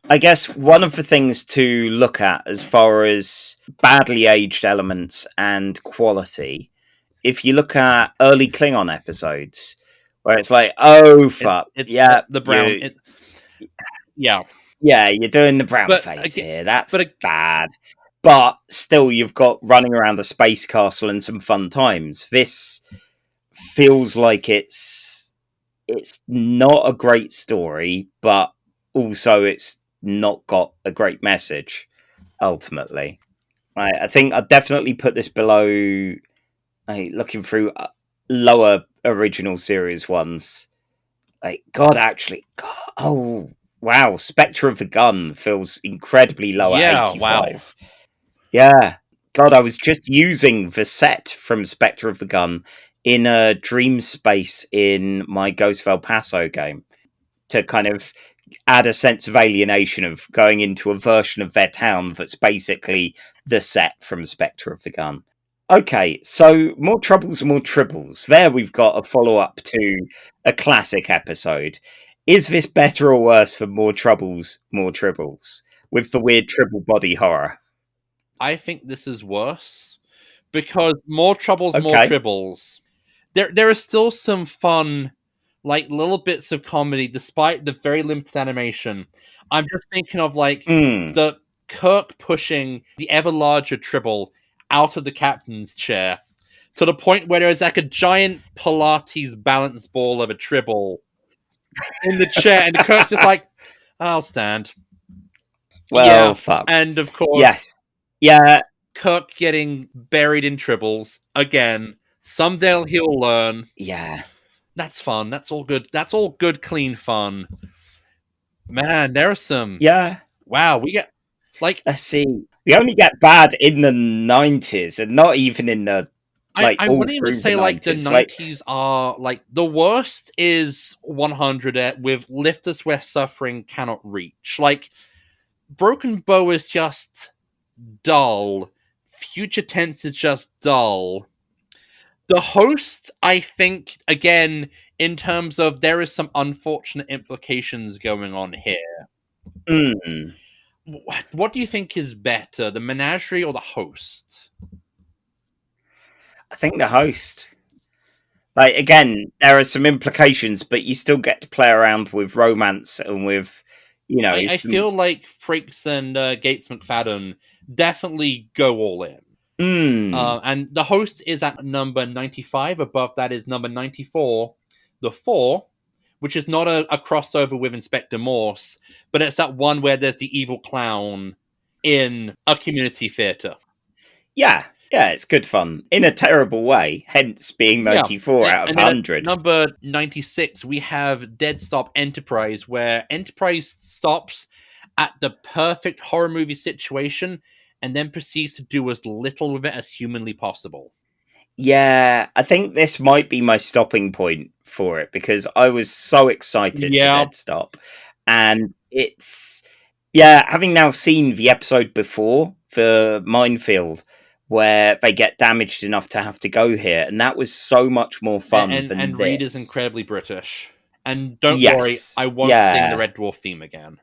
I guess one of the things to look at as far as badly aged elements and quality, if you look at early Klingon episodes, where it's like, oh fuck, it's yeah, the brown, yeah, you're doing the brown face here. That's bad. but still you've got running around a space castle and some fun times. This feels like it's not a great story, but also it's not got a great message ultimately. I think I'd definitely put this below, looking through lower original series ones. Oh wow, Spectre of the Gun feels incredibly low at Yeah, 85. wow. Yeah, God, I was just using the set from Spectre of the Gun in a dream space in my Ghost of El Paso game to kind of add a sense of alienation of going into a version of their town that's basically the set from Spectre of the Gun. Okay, so More Troubles, More Tribbles. There we've got a follow-up to a classic episode. Is this better or worse for More Troubles, More Tribbles? With the weird tribble body horror. I think this is worse because More Troubles, More Okay. Tribbles. There are still some fun, like little bits of comedy, despite the very limited animation. I'm just thinking of like the Kirk pushing the ever larger Tribble out of the captain's chair to the point where there's like a giant Pilates balance ball of a Tribble in the chair, and Kirk's just like, "I'll stand." Well, fuck. And of course, Yes. Yeah. Kirk getting buried in Tribbles again. Someday he'll learn. Yeah. That's fun. That's all good. That's all good, clean fun. Man, there are some. Yeah. Wow, we get like. Let's see. We only get bad in the 90s and not even in the I all wouldn't even through say the like the 90s. 90s are like the worst is 100 with Lift Us Where Suffering Cannot Reach. Like Broken Bow is just dull. Future Tense is just dull. The Host, I think, again, in terms of there is some unfortunate implications going on here. Mm. What do you think is better, the Menagerie or the Host? I think the Host. Like, again, there are some implications, but you still get to play around with romance and with, I feel like Frakes and Gates McFadden definitely go all in. And the Host is at number 95. Above that is number 94, The Four, which is not a crossover with Inspector Morse, but it's that one where there's the evil clown in a community theatre. Yeah, it's good fun in a terrible way, hence being 94 out of 100. Number 96, we have Dead Stop Enterprise, where Enterprise stops at the perfect horror movie situation and then proceeds to do as little with it as humanly possible. Yeah, I think this might be my stopping point for it because I was so excited for Dead Stop. And it's, having now seen the episode before, the Minefield, where they get damaged enough to have to go here, and that was so much more fun than this. And Reed is incredibly British. And don't worry, I won't sing the Red Dwarf theme again.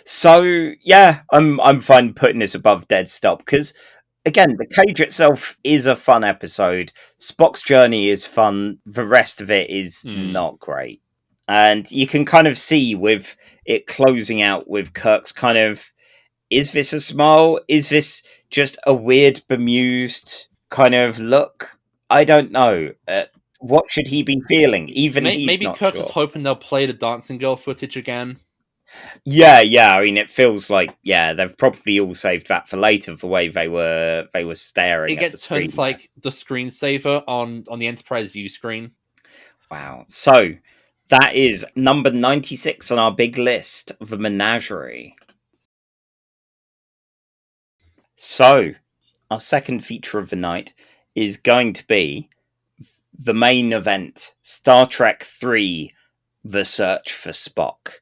So I'm fine putting this above Dead Stop because again, the cage itself is a fun episode. Spock's journey is fun. The rest of it is not great, and you can kind of see with it closing out with Kirk's kind of, is this a smile? Is this just a weird bemused kind of look? I don't know. What should he be feeling? Even he's not Kirk sure. is hoping they'll play the dancing girl footage again. Yeah. I mean, it feels like they've probably all saved that for later. The way they were staring. It gets turned to like the screensaver on the Enterprise view screen. Wow. So that is number 96 on our big list of the Menagerie. So our second feature of the night is going to be the main event, Star Trek III: The Search for Spock.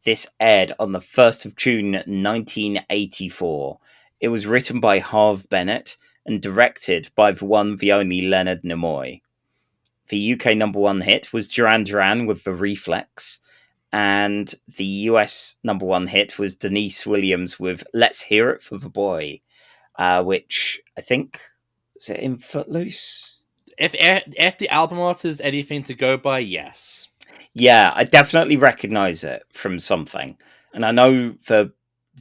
This aired on the 1st of June 1984. It was written by Harve Bennett and directed by the one, the only Leonard Nimoy. The UK number one hit was Duran Duran with The Reflex, and the US number one hit was Denise Williams with Let's Hear It for the Boy, which I think, is it in Footloose? If the album art is anything to go by, yes. Yeah, I definitely recognise it from something. And I know the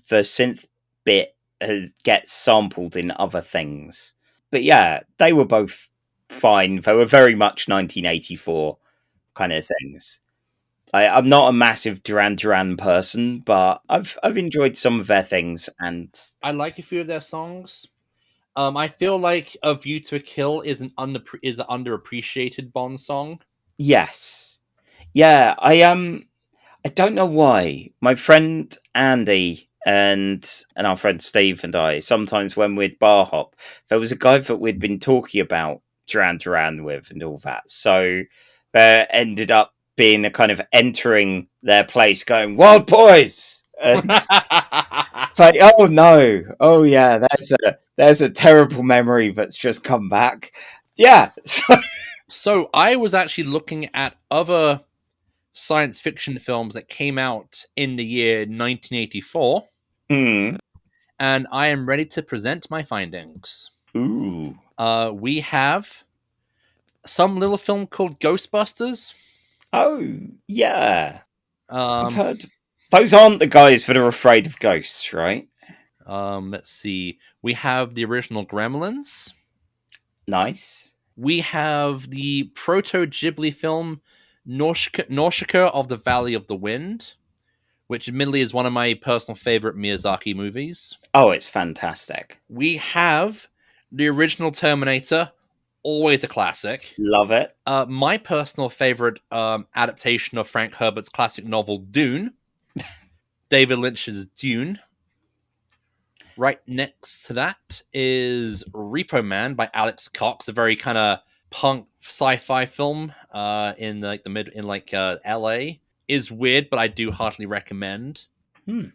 synth bit gets sampled in other things. But yeah, they were both fine. They were very much 1984 kind of things. I'm not a massive Duran Duran person, but I've enjoyed some of their things, and I like a few of their songs. I feel like "A View to a Kill" is an underappreciated Bond song. yes, yeah, I don't know why. My friend Andy and our friend Steve and I, sometimes when we'd bar hop, there was a guy that we'd been talking about Duran Duran with and all that. So there ended up being a kind of entering their place going, "Wild Boys!" And it's like, oh no. Oh yeah, there's a terrible memory that's just come back. Yeah. So I was actually looking at other science fiction films that came out in the year 1984, Hmm. and I am ready to present my findings. Ooh. We have some little film called Ghostbusters. Oh yeah. I've Um, heard those aren't the guys that are afraid of ghosts, right? let's see. We have the original Gremlins. Nice. We have the proto Ghibli film Nausicaa of the Valley of the Wind, which admittedly is one of my personal favorite Miyazaki movies. Oh, it's fantastic. We have the original Terminator, always a classic. Love it. My personal favorite adaptation of Frank Herbert's classic novel Dune, David Lynch's Dune. Right next to that is Repo Man by Alex Cox, a very kind of punk sci-fi film in like the mid in like LA. Is weird, but I do heartily recommend. Hmm.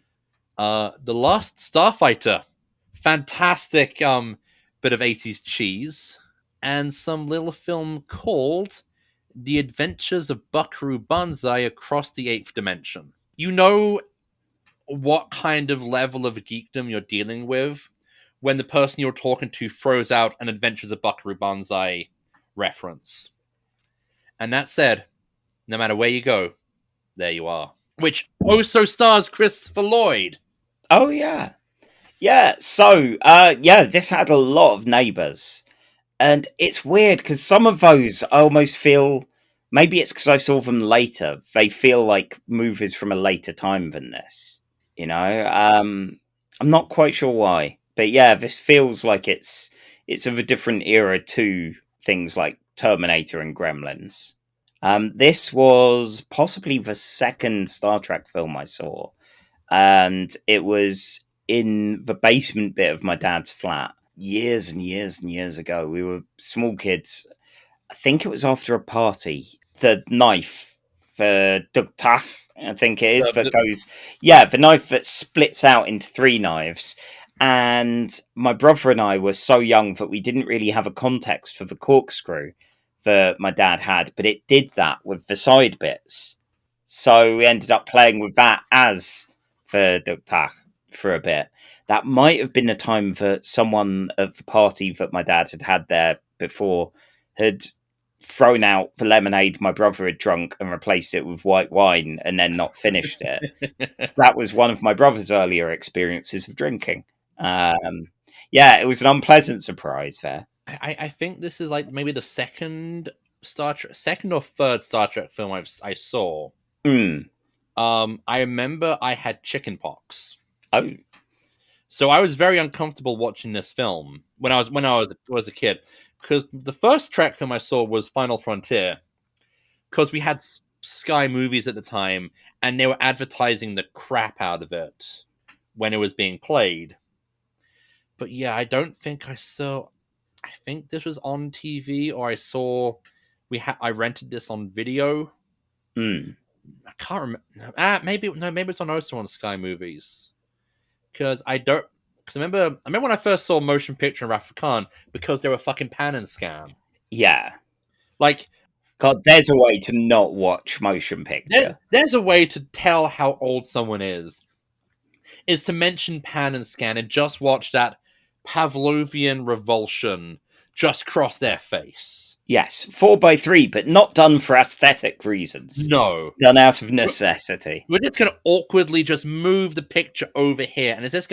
The Last Starfighter, fantastic bit of 80s cheese, and some little film called The Adventures of Buckaroo Banzai Across the Eighth Dimension. You know what kind of level of geekdom you're dealing with when the person you're talking to throws out an Adventures of Buckaroo Banzai reference. And that said, no matter where you go, there you are. Which also stars Christopher Lloyd. Oh yeah. Yeah, so this had a lot of neighbours. And it's weird because some of those I almost feel maybe it's because I saw them later. They feel like movies from a later time than this. You know? I'm not quite sure why. But yeah, this feels like it's of a different era to things like Terminator and Gremlins. This was possibly the second Star Trek film I saw, and it was in the basement bit of my dad's flat years and years and years ago. We were small kids. I think it was after a party. The knife, the duktach, I think it is, that goes, yeah, the knife that splits out into three knives. And my brother and I were so young that we didn't really have a context for the corkscrew that my dad had, but it did that with the side bits. So we ended up playing with that as the duktach for a bit. That might have been the time that someone at the party that my dad had there before had thrown out the lemonade my brother had drunk and replaced it with white wine and then not finished it. So that was one of my brother's earlier experiences of drinking. Yeah, it was an unpleasant surprise there. I think this is like maybe the second or third Star Trek film I saw. Mm. I remember I had chicken pox. Oh, so I was very uncomfortable watching this film when I was a kid, because the first Trek film I saw was Final Frontier, because we had Sky Movies at the time and they were advertising the crap out of it when it was being played. But yeah, I don't think I saw. I think this was on TV, or I rented this on video. mm. I can't remember. Maybe it's also on Sky Movies. Because I remember when I first saw Motion Picture in Wrath of Khan, because they were fucking pan and scan. Yeah. Like, God, there's a way to not watch motion picture. There's a way to tell how old someone is to mention pan and scan and just watch that Pavlovian revulsion just cross their face. Yes, 4x3, but not done for aesthetic reasons. No. Done out of necessity. We're just gonna awkwardly just move the picture over here, and it's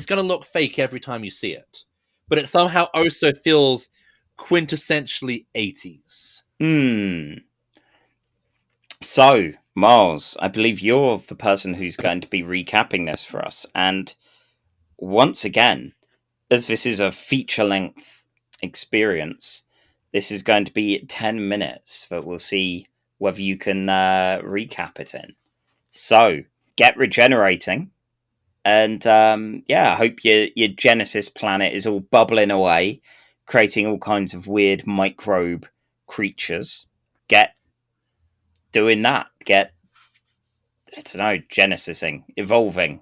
gonna look fake every time you see it. But it somehow also feels quintessentially 80s. So, Miles, I believe you're the person who's going to be recapping this for us. And once again, as this is a feature-length experience, this is going to be 10 minutes that we'll see whether you can recap it in. So, get regenerating. And I hope your Genesis planet is all bubbling away, creating all kinds of weird microbe creatures. Get doing that. Get, I don't know, Genesising, evolving.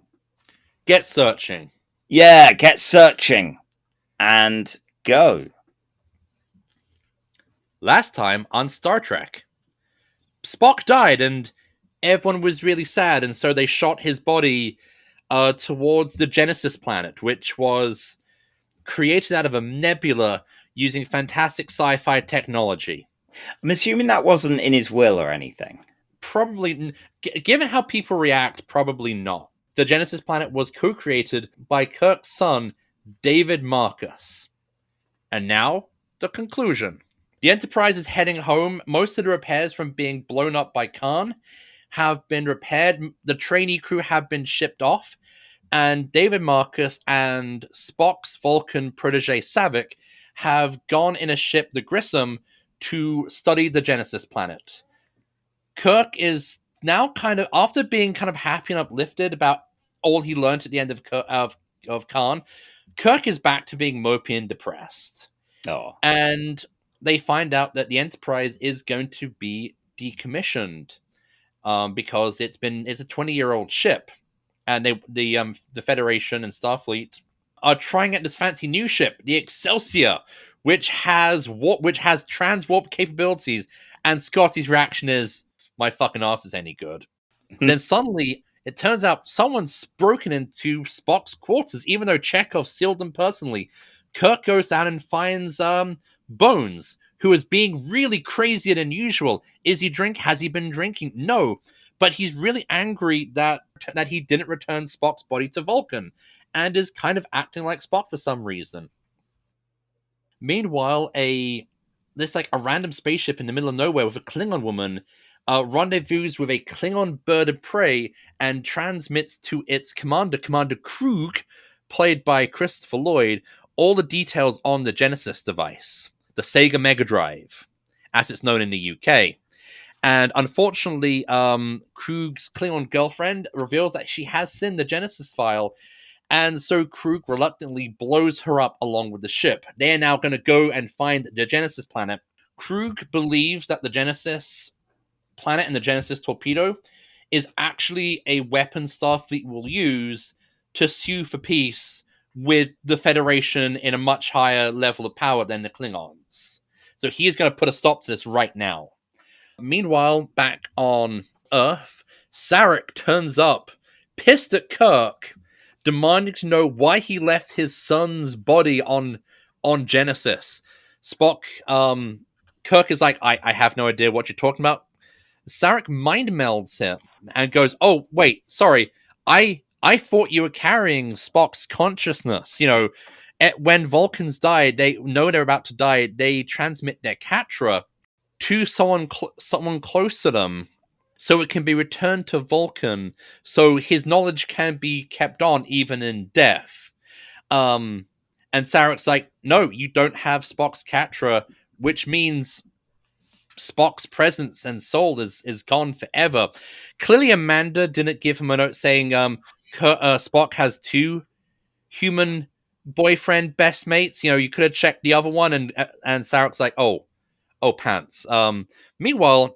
Get searching. Yeah, get searching. And go. Last time on Star Trek, Spock died and everyone was really sad, and so they shot his body towards the Genesis planet, which was created out of a nebula using fantastic sci-fi technology. I'm assuming that wasn't in his will or anything. Probably, given how people react, probably not. The Genesis planet was co-created by Kirk's son, David Marcus. And now, the conclusion. The Enterprise is heading home. Most of the repairs from being blown up by CAN have been repaired. The trainee crew have been shipped off. And David Marcus and Spock's Vulcan protege Saavik have gone in a ship, the Grissom, to study the Genesis planet. Kirk is now after being kind of happy and uplifted about all he learned at the end of CAN, Kirk is back to being mopey and depressed. Oh. And they find out that the Enterprise is going to be decommissioned because it's a 20-year-old ship, and the Federation and Starfleet are trying out this fancy new ship, the Excelsior, which has transwarp capabilities. And Scotty's reaction is, "My fucking ass is any good." Then suddenly, it turns out someone's broken into Spock's quarters, even though Chekhov sealed them personally. Kirk goes down and finds Bones, who is being really crazier than usual. Has he been drinking? No. But he's really angry that he didn't return Spock's body to Vulcan, and is kind of acting like Spock for some reason. Meanwhile, a random spaceship in the middle of nowhere with a Klingon woman rendezvous with a Klingon bird of prey and transmits to its commander, Commander Kruge, played by Christopher Lloyd, all the details on the Genesis device, the Sega Mega Drive, as it's known in the UK. And unfortunately, Kruge's Klingon girlfriend reveals that she has seen the Genesis file, and so Kruge reluctantly blows her up along with the ship. They are now going to go and find the Genesis planet. Kruge believes that the Genesis planet and the Genesis torpedo is actually a weapon Starfleet will use to sue for peace with the Federation in a much higher level of power than the Klingons. So he is going to put a stop to this right now. Meanwhile, back on Earth, Sarek turns up, pissed at Kirk, demanding to know why he left his son's body on Genesis. Spock, Kirk is like, I have no idea what you're talking about. Sarek mind melds him and goes, "Oh, wait, sorry. I thought you were carrying Spock's consciousness. You know, when Vulcans die, they know they're about to die. They transmit their Katra to someone close to them, so it can be returned to Vulcan, so his knowledge can be kept on even in death." And Sarek's like, "No, you don't have Spock's Katra, which means Spock's presence and soul is gone forever." Clearly, Amanda didn't give him a note saying Spock has two human boyfriend best mates. You know, you could have checked the other one, and Sarek's like, oh pants. Meanwhile,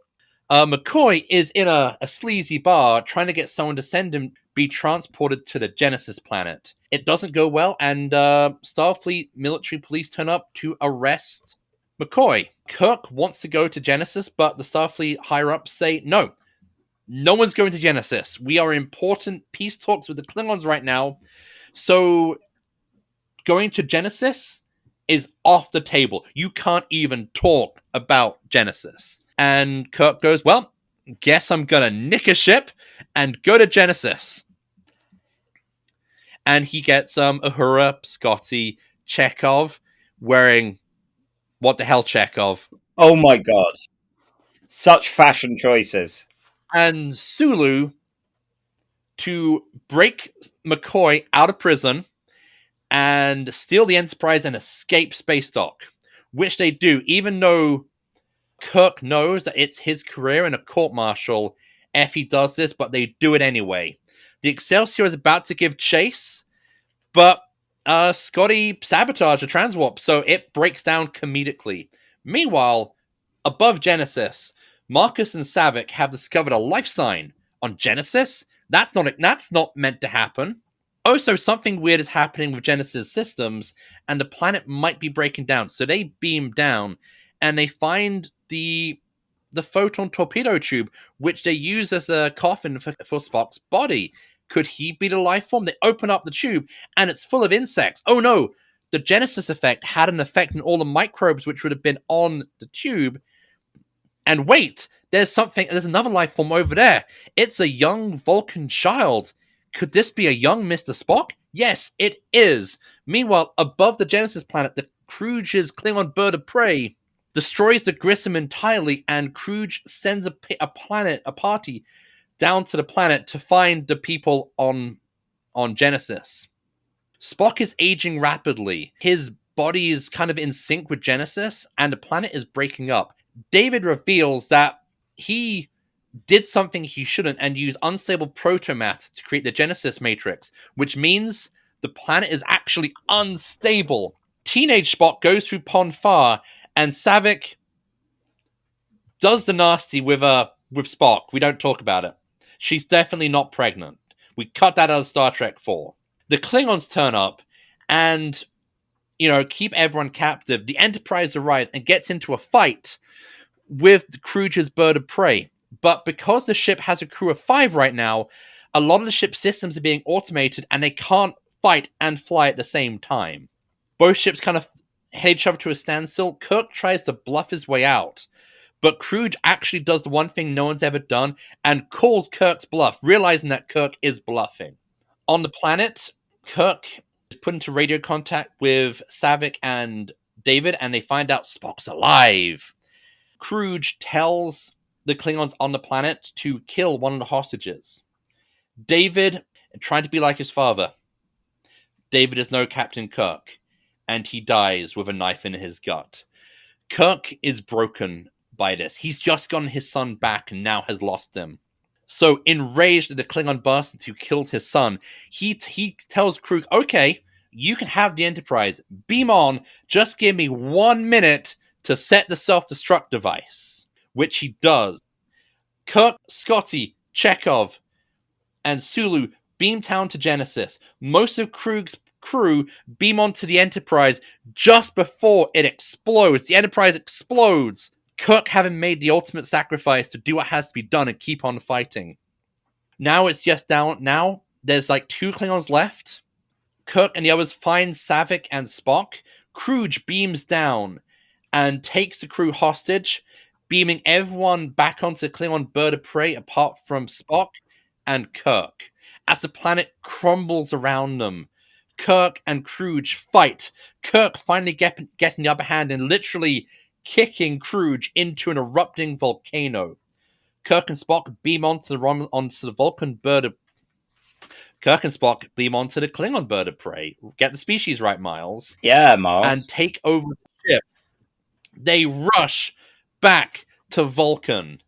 McCoy is in a sleazy bar trying to get someone to send him be transported to the Genesis planet. It doesn't go well, and Starfleet military police turn up to arrest McCoy. Kirk wants to go to Genesis, but the Starfleet higher-ups say, no one's going to Genesis. We are in important peace talks with the Klingons right now, so going to Genesis is off the table. You can't even talk about Genesis. And Kirk goes, well, guess I'm gonna nick a ship and go to Genesis. And he gets Uhura, Scotty, Chekhov wearing what the hell Chekhov, Oh my god. Such fashion choices. and Sulu to break McCoy out of prison and steal the Enterprise and escape space dock, which they do, even though Kirk knows that it's his career in a court-martial if he does this, but they do it anyway. The Excelsior is about to give chase, but Scotty sabotaged the transwarp, so it breaks down comedically. Meanwhile, above Genesis, Marcus and Savick have discovered a life sign on Genesis. That's not meant to happen. Also, something weird is happening with Genesis systems, and the planet might be breaking down. So they beam down, and they find the photon torpedo tube, which they use as a coffin for Spock's body. Could he be the life form? They open up the tube, and it's full of insects. Oh no! The Genesis effect had an effect on all the microbes which would have been on the tube. And wait, there's another life form over there. It's a young Vulcan child. Could this be a young Mr. Spock? Yes, it is. Meanwhile, above the Genesis planet, the Kruge's Klingon bird of prey destroys the Grissom entirely, and Kruge sends a party down to the planet to find the people on Genesis. Spock is aging rapidly. His body is kind of in sync with Genesis, and the planet is breaking up. David reveals that he did something he shouldn't and used unstable protomatter to create the Genesis matrix, which means the planet is actually unstable. Teenage Spock goes through Ponn Farr, and Savick does the nasty with Spock. We don't talk about it. She's definitely not pregnant. We cut that out of Star Trek 4. The Klingons turn up and, keep everyone captive. The Enterprise arrives and gets into a fight with the Kruge's bird of prey. But because the ship has a crew of 5 right now, a lot of the ship's systems are being automated and they can't fight and fly at the same time. Both ships kind of head each other to a standstill. Kirk tries to bluff his way out, but Kruge actually does the one thing no one's ever done and calls Kirk's bluff, realizing that Kirk is bluffing. On the planet, Kirk is put into radio contact with Savick and David, and they find out Spock's alive. Kruge tells the Klingons on the planet to kill one of the hostages. David, trying to be like his father, David is no Captain Kirk, and he dies with a knife in his gut. Kirk is broken by this. He's just gotten his son back and now has lost him. So, enraged at the Klingon bastard who killed his son, he tells Kruge, okay, you can have the Enterprise. Beam on. Just give me 1 minute to set the self-destruct device. Which he does. Kirk, Scotty, Chekhov, and Sulu beam down to Genesis. Most of Kruge's crew beam onto the Enterprise just before it explodes. The Enterprise explodes. Kirk having made the ultimate sacrifice to do what has to be done and keep on fighting. Now it's just down. Now there's like 2 Klingons left. Kirk and the others find Savick and Spock. Kruge beams down and takes the crew hostage, beaming everyone back onto the Klingon bird of prey apart from Spock and Kirk. As the planet crumbles around them, Kirk and Kruge fight. Kirk finally getting the upper hand and literally kicking Kruge into an erupting volcano. Kirk and Spock beam onto the Vulcan bird of... Kirk and Spock beam onto the Klingon bird of prey. Get the species right, Miles. Yeah, Miles. And take over the ship. They rush back to Vulcan.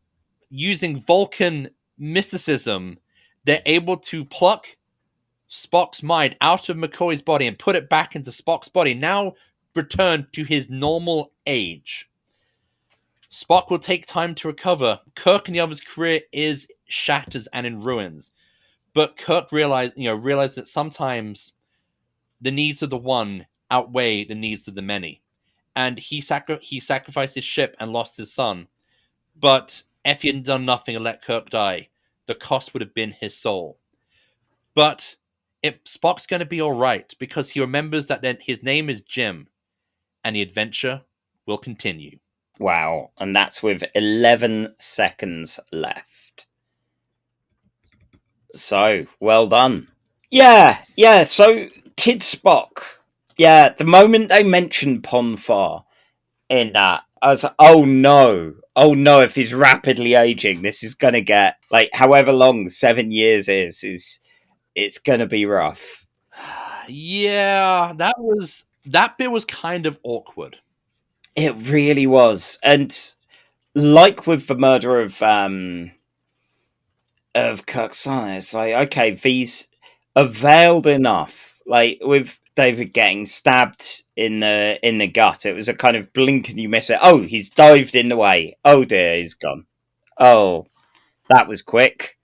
Using Vulcan mysticism, they're able to pluck Spock's mind out of McCoy's body and put it back into Spock's body, now returned to his normal age. Spock will take time to recover. Kirk and the others' career is shattered and in ruins. But Kirk realized that sometimes the needs of the one outweigh the needs of the many. And he sacrificed his ship and lost his son. But if he hadn't done nothing and let Kirk die, the cost would have been his soul. But Spock's going to be all right because he remembers that his name is Jim, and the adventure will continue. Wow. And that's with 11 seconds left. So, well done. Yeah. So, Kid Spock. Yeah, the moment they mentioned Ponn Farr in that, I was like, oh no, if he's rapidly aging, this is going to get, like, however long 7 years is it's going to be rough. Yeah, that bit was kind of awkward. It really was. And like with the murder of Kirk's son, it's like, okay, these are veiled enough. Like with David getting stabbed in the gut, it was a kind of blink and you miss it. Oh, he's dived in the way. Oh dear, he's gone. Oh, that was quick.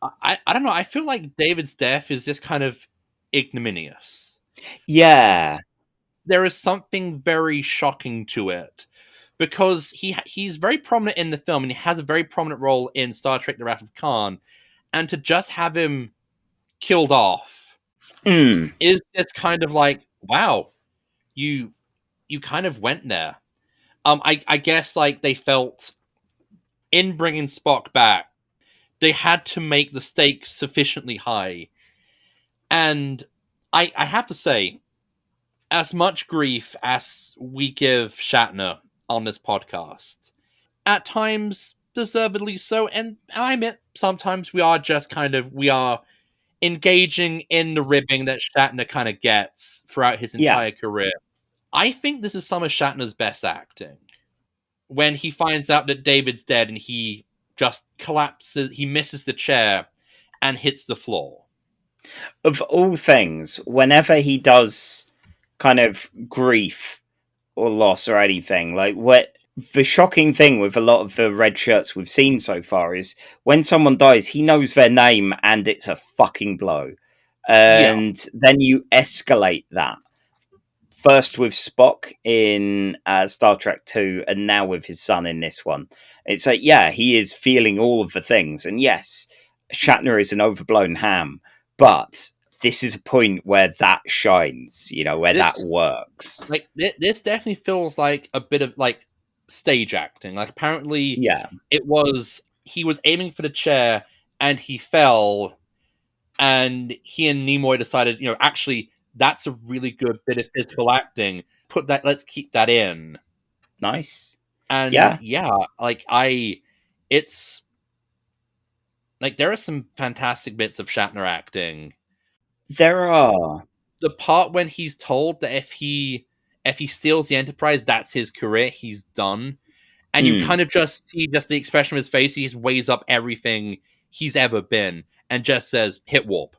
I don't know. I feel like David's death is just kind of ignominious. Yeah. There is something very shocking to it because he's very prominent in the film and he has a very prominent role in Star Trek: The Wrath of Khan, and to just have him killed off is just kind of like, wow, you kind of went there. I guess like they felt in bringing Spock back, they had to make the stakes sufficiently high, and I have to say, as much grief as we give Shatner on this podcast, at times deservedly so, and I admit sometimes we are engaging in the ribbing that Shatner kind of gets throughout his entire career. I think this is some of Shatner's best acting. When he finds out that David's dead and he just collapses, he misses the chair and hits the floor. Of all things, whenever he does kind of grief or loss or anything, like what the shocking thing with a lot of the red shirts we've seen so far is when someone dies, he knows their name and it's a fucking blow. And then you escalate that. First with Spock in Star Trek 2 and now with his son in this one. It's like, yeah, he is feeling all of the things. And yes, Shatner is an overblown ham, but this is a point where that shines, where that works. Like, this definitely feels like a bit of, like, stage acting. Like, apparently it was, he was aiming for the chair and he fell, and he and Nimoy decided, actually, that's a really good bit of physical acting. Let's keep that in. Nice. And like it's like there are some fantastic bits of Shatner acting. There are. The part when he's told that if he steals the Enterprise, that's his career, he's done. And you kind of just see just the expression of his face. He just weighs up everything he's ever been and just says, hit warp.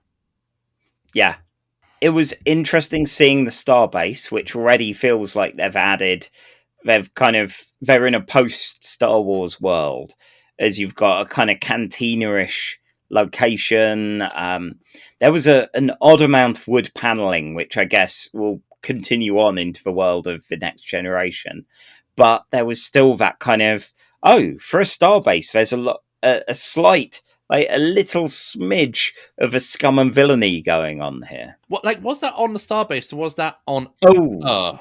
Yeah. It was interesting seeing the starbase, which already feels like they're in a post Star Wars world, as you've got a kind of cantina-ish location. There was an odd amount of wood paneling, which I guess will continue on into the world of the next generation. But there was still that kind of, for a starbase, there's a slight, like a little smidge of a scum and villainy going on here. What, like, was that on the starbase or was that on Earth?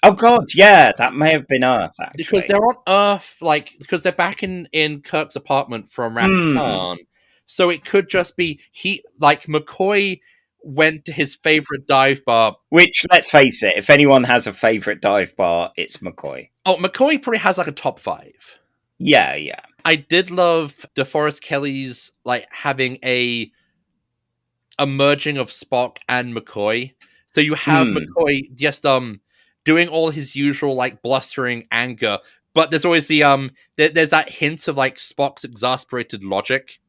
Oh god, yeah, that may have been Earth, actually. Because they're on Earth, because they're back in Kirk's apartment from Wrath of Khan. So it could just be McCoy went to his favorite dive bar. Which, let's face it, if anyone has a favorite dive bar, it's McCoy. Oh, McCoy probably has like a top 5. Yeah. I did love DeForest Kelley's having a merging of Spock and McCoy. So you have McCoy just doing all his usual blustering anger, but there's always the there's that hint of Spock's exasperated logic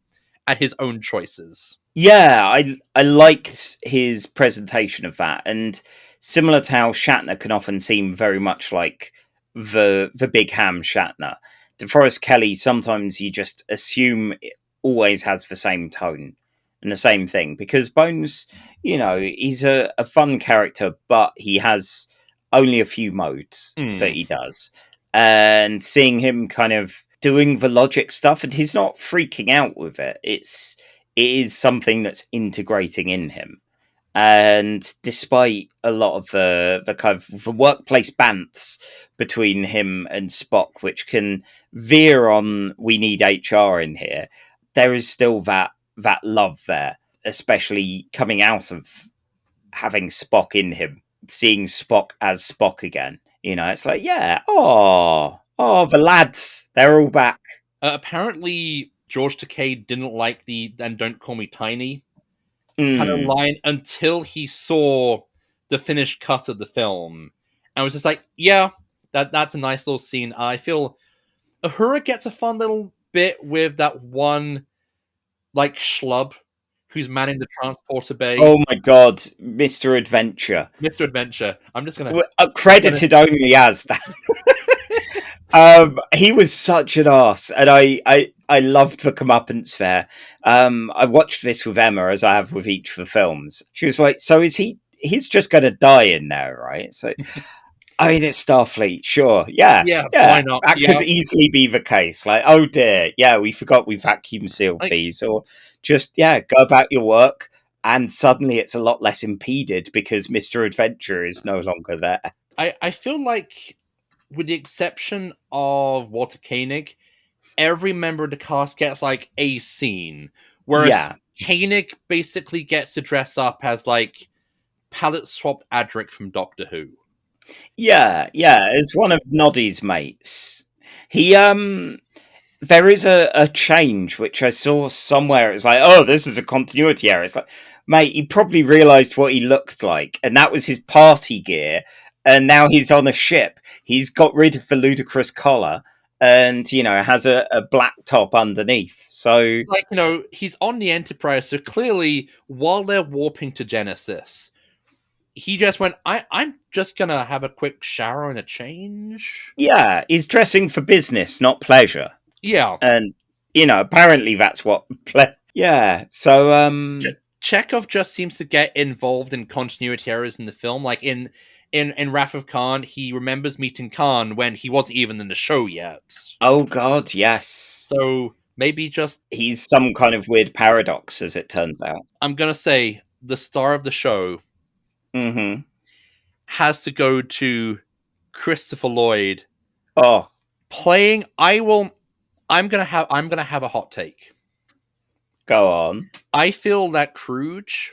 at his own choices. Yeah, I liked his presentation of that, and similar to how Shatner can often seem very much like the big ham Shatner, DeForest Kelley, sometimes you just assume it always has the same tone and the same thing, because Bones, he's a fun character, but he has only a few modes that he does, and seeing him kind of doing the logic stuff, and he's not freaking out with it. It is something that's integrating in him, And despite a lot of the kind of the workplace bants between him and Spock, which can veer on we need HR in here, there is still that love there, especially coming out of having Spock in him, seeing Spock as Spock again. You know, it's like, yeah, the lads, they're all back. Apparently, George Takei didn't like the "and don't call me tiny" kind of line until he saw the finished cut of the film, and was just like, "Yeah, that's a nice little scene." I feel Uhura gets a fun little bit with that one like schlub who's manning the transporter bay. Oh my god, Mr. Adventure. Mr. Adventure. I'm just gonna Credited only as that. He was such an arse, and I loved the comeuppance there. I watched this with Emma, as I have with each of the films. She was like, "So is he? He's just going to die in there, right?" So, I mean, it's Starfleet, sure, yeah, why not? That could easily be the case. Like, oh dear, yeah, we forgot we vacuum sealed these, or just go about your work, and suddenly it's a lot less impeded because Mr. Adventure is no longer there. I feel like, with the exception of Walter Koenig, every member of the cast gets like a scene, whereas Koenig basically gets to dress up as like Pallette-Swapped Adric from Doctor Who. Yeah, as one of Noddy's mates. He there is a change which I saw somewhere. It's like, oh, this is a continuity error. It's like, mate, he probably realised what he looked like, and that was his party gear. And now he's on a ship. He's got rid of the ludicrous collar, and has a black top underneath. So, like, he's on the Enterprise. So clearly, while they're warping to Genesis, he just went, I'm just gonna have a quick shower and a change. Yeah, he's dressing for business, not pleasure. Yeah. And, apparently that's what... yeah, so... Chekhov just seems to get involved in continuity errors in the film. Like, in Wrath of Khan, he remembers meeting Khan when he wasn't even in the show yet. Oh, God, yes. So, maybe just... he's some kind of weird paradox, as it turns out. I'm gonna say, the star of the show has to go to Christopher Lloyd. Oh. Playing... I'm gonna have a hot take. Go on. I feel that Kruge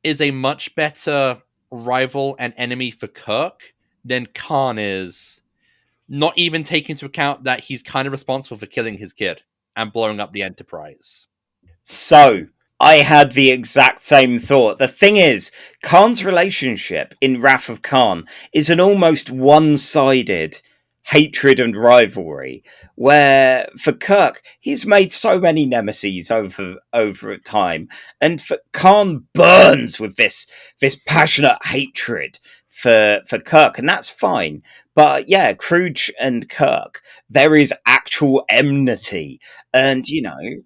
is a much better rival and enemy for Kirk than Khan is. Not even taking into account that he's kind of responsible for killing his kid and blowing up the Enterprise. So, I had the exact same thought. The thing is, Khan's relationship in Wrath of Khan is an almost one-sided hatred and rivalry, where for Kirk, he's made so many nemesis over time, and Khan burns with this passionate hatred for Kirk, and that's fine. But yeah, Kruge and Kirk, there is actual enmity, and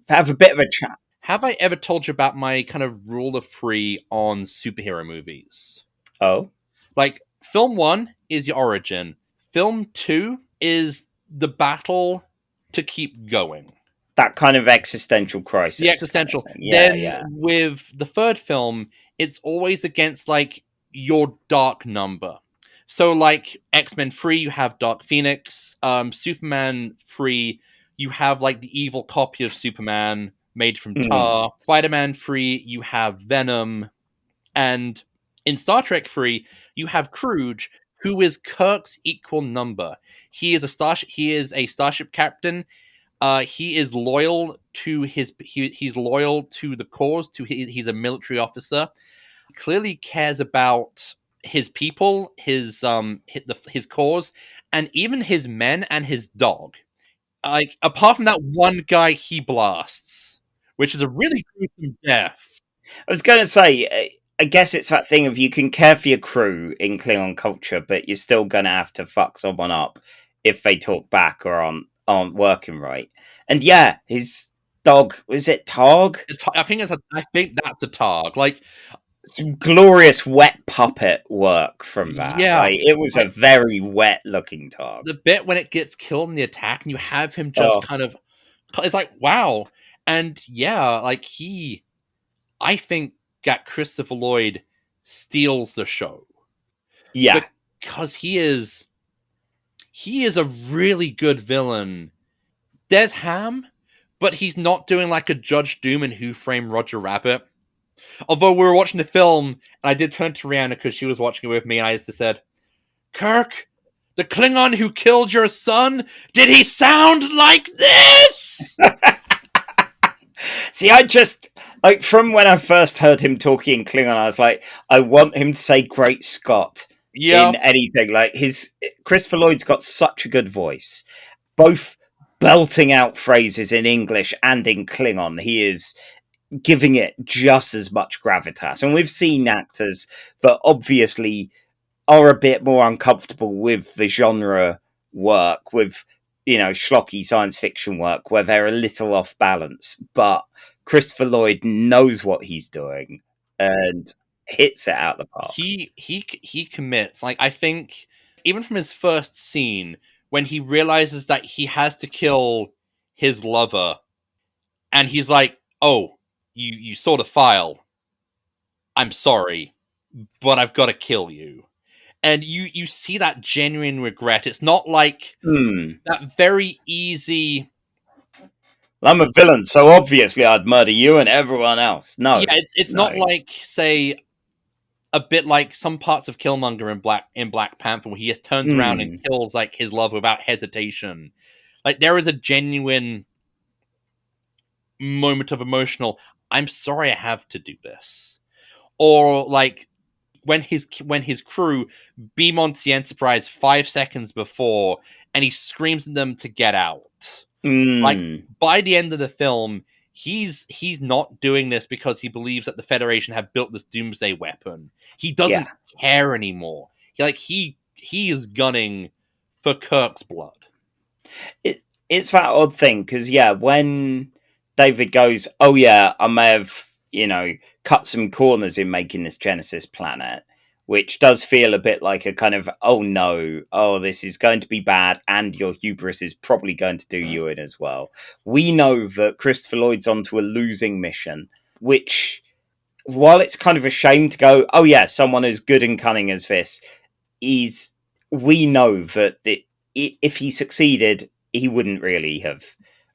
have a bit of a chat. Have I ever told you about my kind of rule of three on superhero movies? Oh, like, film 1 is your origin. Film 2 is the battle to keep going. That kind of existential crisis. The existential. Kind of then with the third film, it's always against like your dark number. So like X-Men 3, you have Dark Phoenix. Superman 3, you have like the evil copy of Superman made from tar. Spider-Man 3, you have Venom. And in Star Trek 3, you have Kruge, who is Kirk's equal number. He is a starship captain. He is loyal to he's loyal to the cause. He's a military officer. Clearly cares about his people, his cause, and even his men and his dog. Like, apart from that one guy he blasts, which is a really gruesome death. I was going to say, I guess it's that thing of you can care for your crew in Klingon culture, but you're still going to have to fuck someone up if they talk back or aren't working right. And yeah, his dog, is it Targ? I think that's a Targ. Like, some glorious wet puppet work from that. Yeah, like, it was a very wet looking Targ. The bit when it gets killed in the attack and you have him just kind of, it's like, wow. And yeah, like I think that Christopher Lloyd steals the show. Yeah. Because he is a really good villain. There's Ham, but he's not doing like a Judge Doom in Who Framed Roger Rabbit. Although we were watching the film, and I did turn to Rihanna because she was watching it with me, and I just said, Kirk, the Klingon who killed your son, did he sound like this? See, I just, like, from when I first heard him talking in Klingon, I was like, I want him to say Great Scott in anything. Like, Christopher Lloyd's got such a good voice, both belting out phrases in English and in Klingon. He is giving it just as much gravitas. And we've seen actors that obviously are a bit more uncomfortable with the genre work, with, you know, schlocky science fiction work where they're a little off balance. But Christopher Lloyd knows what he's doing and hits it out the park. He commits. Like, I think even from his first scene, when he realizes that he has to kill his lover, and he's like, "Oh, you saw the file. I'm sorry, but I've got to kill you." And you see that genuine regret. It's not like that very easy, I'm a villain, so obviously I'd murder you and everyone else. No. Yeah, it's not like, say, a bit like some parts of Killmonger in Black Panther, where he just turns around and kills like his love without hesitation. Like, there is a genuine moment of emotional, I'm sorry I have to do this. Or like when his crew beam onto the Enterprise 5 seconds before, and he screams at them to get out. Like, by the end of the film, he's not doing this because he believes that the Federation have built this doomsday weapon. He doesn't care anymore. He is gunning for Kirk's blood. It's that odd thing, because when David goes, oh yeah, I may have, you know, cut some corners in making this Genesis planet, which does feel a bit like a kind of, oh no, oh, this is going to be bad, and your hubris is probably going to do you in as well. We know that Christopher Lloyd's onto a losing mission, which, while it's kind of a shame to go, oh yeah, someone as good and cunning as this, we know that if he succeeded, he wouldn't really have,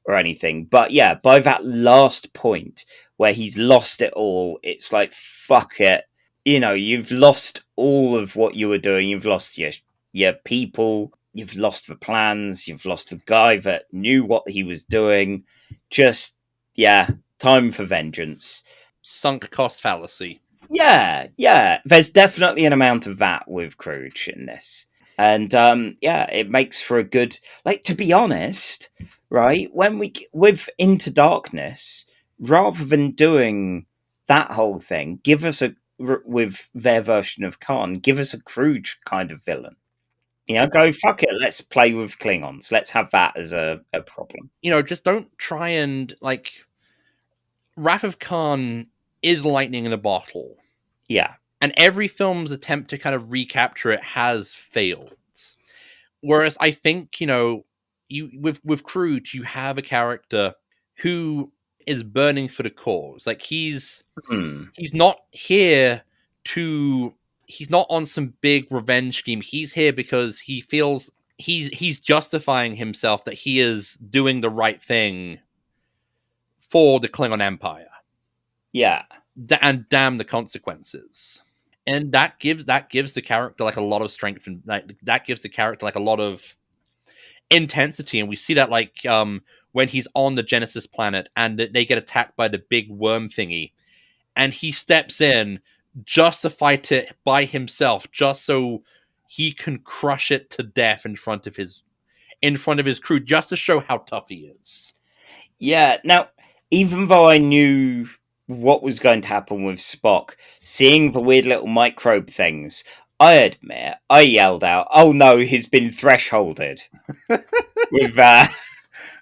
or anything. But yeah, by that last point where he's lost it all, it's like, fuck it. You know, you've lost all of what you were doing. You've lost your people. You've lost the plans. You've lost the guy that knew what he was doing. Just, time for vengeance. Sunk cost fallacy. Yeah. There's definitely an amount of that with Kruge in this. And, it makes for a good... Like, to be honest, right, with Into Darkness, rather than doing that whole thing, give us with their version of Khan, give us a Kruge kind of villain. You know, go, fuck it, let's play with Klingons. Let's have that as a problem. You know, just don't try and, like... Wrath of Khan is lightning in a bottle. Yeah. And every film's attempt to kind of recapture it has failed. Whereas I think, you know, with Kruge, you have a character who is burning for the cause. Like, he's not here to... He's not on some big revenge scheme. He's here because he feels he's justifying himself that he is doing the right thing for the Klingon Empire. Yeah. And damn the consequences. And that gives the character like a lot of strength, and that gives the character like a lot of intensity. And we see that like when he's on the Genesis planet and they get attacked by the big worm thingy, and he steps in just to fight it by himself, just so he can crush it to death in front of his crew, just to show how tough he is. Yeah. Now, even though I knew what was going to happen with Spock, seeing the weird little microbe things, I admit, I yelled out, oh no, he's been thresholded. With that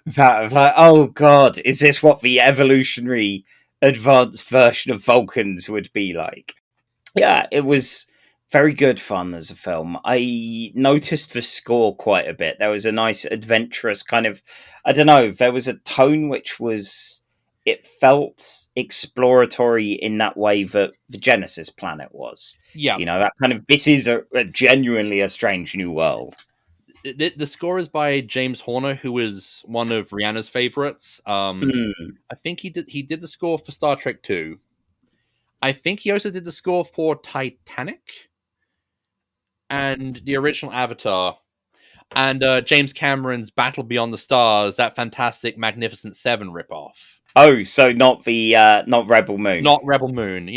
of like, oh god, is this what the evolutionary advanced version of Vulcans would be like? Yeah, it was very good fun as a film. I noticed the score quite a bit. There was a nice adventurous kind of, I don't know, there was a tone which was it felt exploratory in that way that the Genesis planet was. Yeah. That kind of, this is a genuinely a strange new world. The score is by James Horner, who is one of Rihanna's favorites. I think he did the score for Star Trek 2. I think he also did the score for Titanic and the original Avatar, and James Cameron's Battle Beyond the Stars, that fantastic Magnificent Seven ripoff. Oh, so not Rebel Moon. Not Rebel Moon.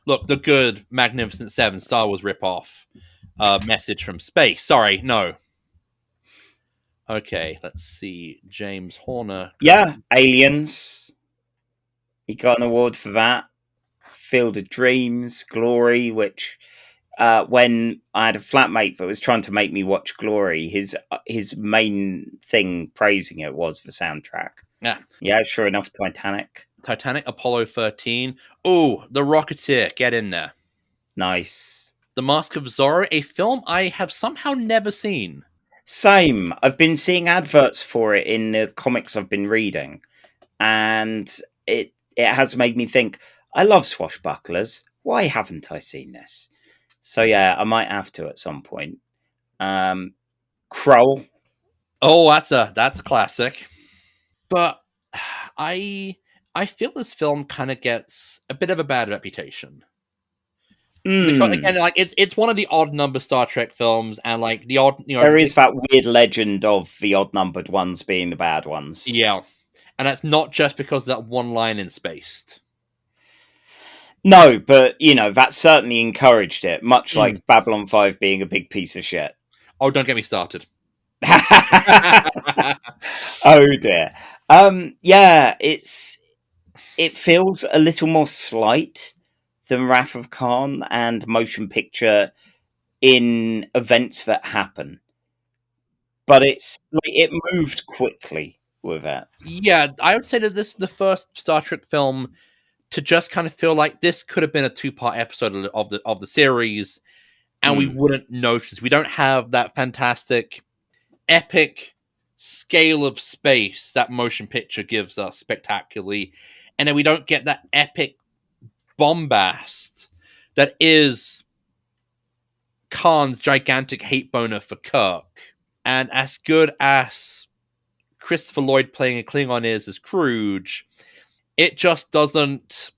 Look, the good Magnificent Seven Star Wars ripoff. Message from Space. Sorry, no. Okay, let's see. James Horner. Yeah, Aliens. He got an award for that. Field of Dreams, Glory, which when I had a flatmate that was trying to make me watch Glory, his main thing praising it was the soundtrack. Yeah, sure enough, Titanic, Apollo 13. Oh, The Rocketeer, get in there. Nice. The Mask of Zorro, a film I have somehow never seen. Same. I've been seeing adverts for it in the comics I've been reading, and it has made me think, I love swashbucklers. Why haven't I seen this? So yeah, I might have to at some point. Krull. Oh, that's a classic. But I feel this film kind of gets a bit of a bad reputation. Because, again, like it's one of the odd number Star Trek films, and like the odd, there is that weird legend of the odd numbered ones being the bad ones. Yeah, and that's not just because of that one line in Spaced. No, but that certainly encouraged it, much like Babylon 5 being a big piece of shit. Oh, don't get me started. Oh dear. Yeah, it feels a little more slight than Wrath of Khan and motion picture in events that happen. But it moved quickly with it. Yeah, I would say that this is the first Star Trek film to just kind of feel like this could have been a 2-part episode of the series, and we wouldn't notice. We don't have that fantastic, epic scale of space that motion picture gives us spectacularly, and then we don't get that epic bombast that is Khan's gigantic hate boner for Kirk. And as good as Christopher Lloyd playing a Klingon is as Kruge, it just doesn't.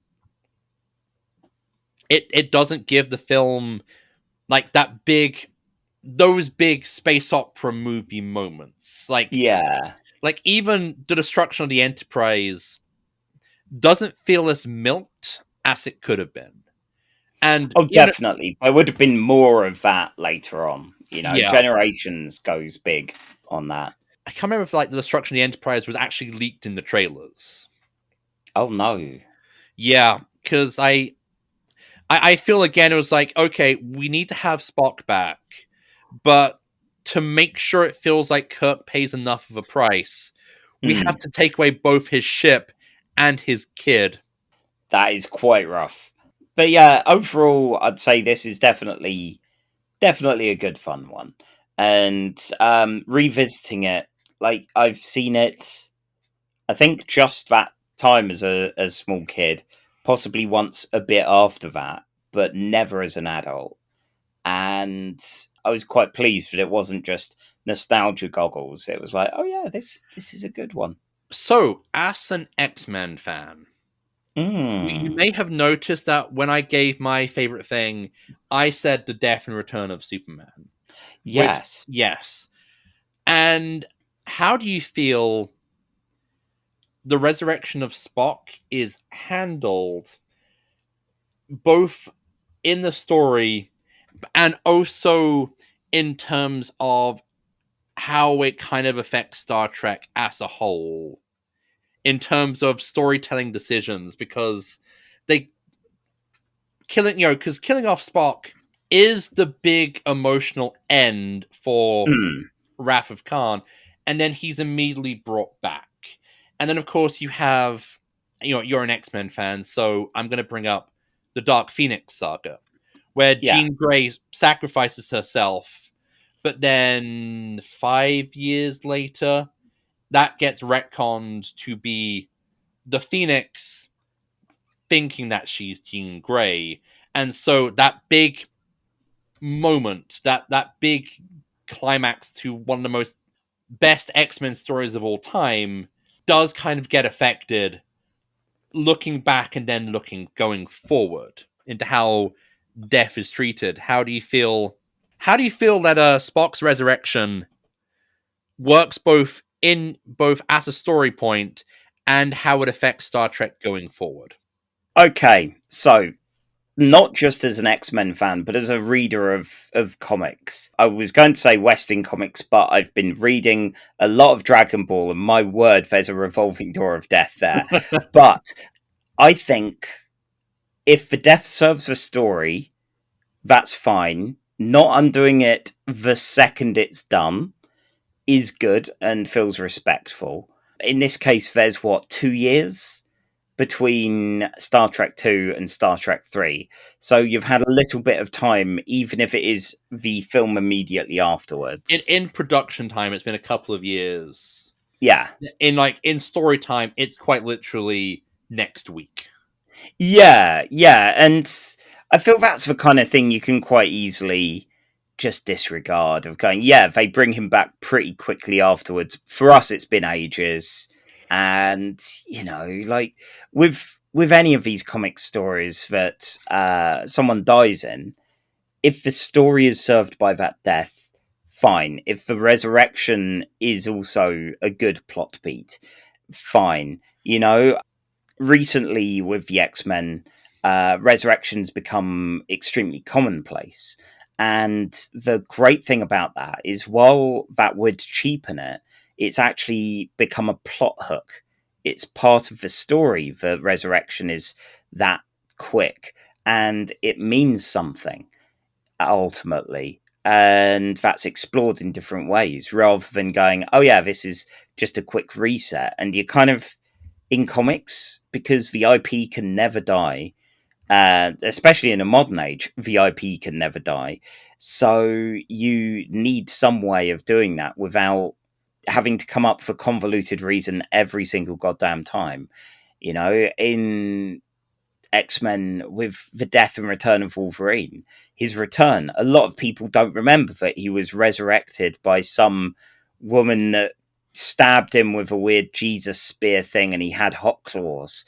It doesn't give the film like those big space opera movie moments. Like even the destruction of the Enterprise doesn't feel as milked as it could have been. And definitely, there would have been more of that later on. Generations goes big on that. I can't remember if like the destruction of the Enterprise was actually leaked in the trailers. Oh no. Yeah, because I feel again it was like, okay, we need to have Spock back, but to make sure it feels like Kirk pays enough of a price, we have to take away both his ship and his kid. That is quite rough. But yeah, overall, I'd say this is definitely a good fun one. And revisiting it, like I've seen it, I think just that time as a small kid, possibly once a bit after that, but never as an adult. And I was quite pleased that it wasn't just nostalgia goggles. It was like, oh yeah, this is a good one. So, as an X-Men fan, you may have noticed that when I gave my favorite thing, I said the death and return of Superman. Yes. Yes. And how do you feel the resurrection of Spock is handled both in the story and also in terms of how it kind of affects Star Trek as a whole in terms of storytelling decisions? Because killing off Spock is the big emotional end for Wrath of Khan, and then he's immediately brought back. And then, of course, you have, you're an X-Men fan, so I'm going to bring up the Dark Phoenix saga, where Jean Grey sacrifices herself, but then 5 years later, that gets retconned to be the Phoenix thinking that she's Jean Grey. And so that big moment, that big climax to one of the most best X-Men stories of all time does kind of get affected looking back and then going forward into how death is treated. How do you feel that Spock's resurrection works both as a story point and how it affects Star Trek going forward? Okay, so not just as an X-Men fan, but as a reader of comics. I was going to say Western comics, but I've been reading a lot of Dragon Ball, and my word, there's a revolving door of death there. But I think if the death serves a story, that's fine. Not undoing it the second it's done is good and feels respectful. In this case, there's 2 years between Star Trek 2 and Star Trek 3. So you've had a little bit of time, even if it is the film immediately afterwards. In production time, it's been a couple of years. Yeah. In story time, it's quite literally next week. Yeah. And I feel that's the kind of thing you can quite easily just disregard of going, yeah, they bring him back pretty quickly afterwards. For us, it's been ages. And, like with any of these comic stories that someone dies in, if the story is served by that death, fine. If the resurrection is also a good plot beat, fine. Recently with the X-Men, resurrections become extremely commonplace. And the great thing about that is while that would cheapen it, it's actually become a plot hook. It's part of the story. The resurrection is that quick and it means something ultimately. And that's explored in different ways rather than going, oh yeah, this is just a quick reset. And you kind of, in comics, because the IP can never die, especially in a modern age, VIP can never die. So you need some way of doing that without having to come up with a convoluted reason every single goddamn time. In X-Men with the death and return of Wolverine, his return, a lot of people don't remember that he was resurrected by some woman that stabbed him with a weird Jesus spear thing and he had hot claws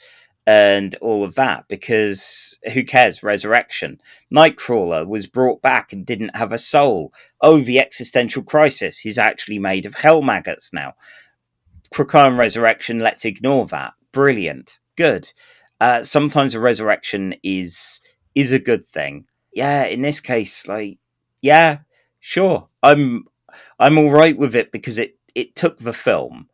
and all of that, because who cares? Resurrection. Nightcrawler was brought back and didn't have a soul. Oh, the existential crisis. He's actually made of hell maggots now. Krakoan resurrection, let's ignore that. Brilliant. Good. Sometimes a resurrection is a good thing. Yeah, in this case, yeah, sure. I'm all right with it because it took the film.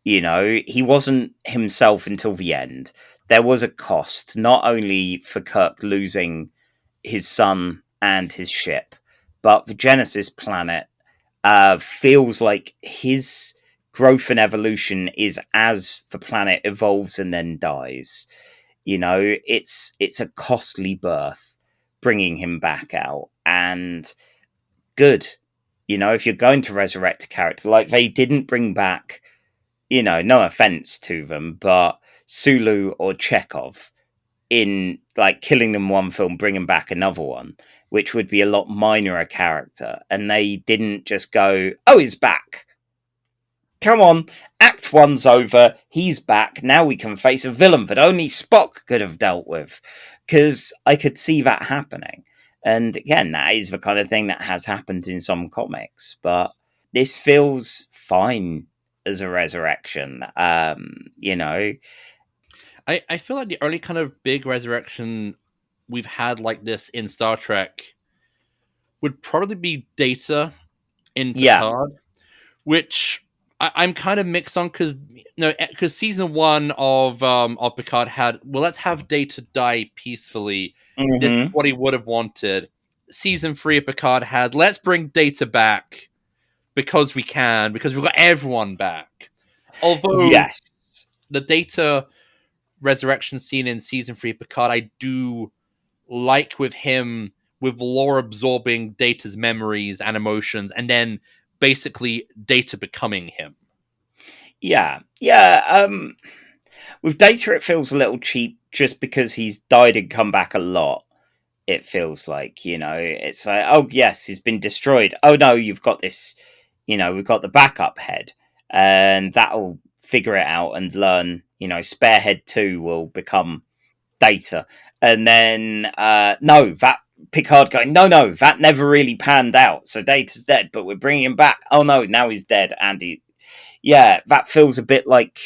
He wasn't himself until the end. There was a cost, not only for Kirk losing his son and his ship, but the Genesis planet feels like his growth and evolution is as the planet evolves and then dies. It's a costly birth bringing him back out, and good. If you're going to resurrect a character, like they didn't bring back, no offense to them, but Sulu or Chekhov in like killing them one film, bringing back another one, which would be a lot minor a character. And they didn't just go, oh, he's back. Come on, Act 1's over, he's back, now we can face a villain that only Spock could have dealt with. Because I could see that happening. And again, that is the kind of thing that has happened in some comics, but this feels fine as a resurrection. I feel like the only kind of big resurrection we've had like this in Star Trek would probably be Data in Picard, which I'm kind of mixed on because season 1 of Picard had, well, let's have Data die peacefully. Mm-hmm. This is what he would have wanted. Season 3 of Picard had, let's bring Data back because we can, because we've got everyone back. Although yes, the Data resurrection scene in season 3 of Picard, I do like with him, with Lore absorbing Data's memories and emotions, and then basically Data becoming him. Yeah. With Data, it feels a little cheap just because he's died and come back a lot. It feels like, it's like, oh, yes, he's been destroyed. Oh, no, you've got this, we've got the backup head, and that'll figure it out and learn, Sparehead 2 will become Data. And then, no, that Picard going, no, that never really panned out. So Data's dead, but we're bringing him back. Oh, no, now he's dead. That feels a bit like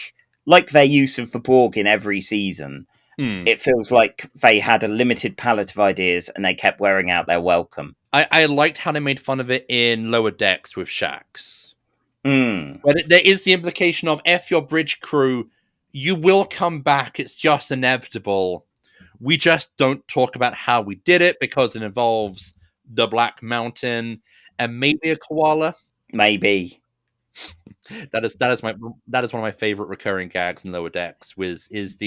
their use of the Borg in every season. It feels like they had a limited palette of ideas and they kept wearing out their welcome. I liked how they made fun of it in Lower Decks with Shax. Where there is the implication of, F your bridge crew, you will come back, it's just inevitable. We just don't talk about how we did it because it involves the Black Mountain and maybe a koala. Maybe. That is one of my favorite recurring gags in Lower Decks. Is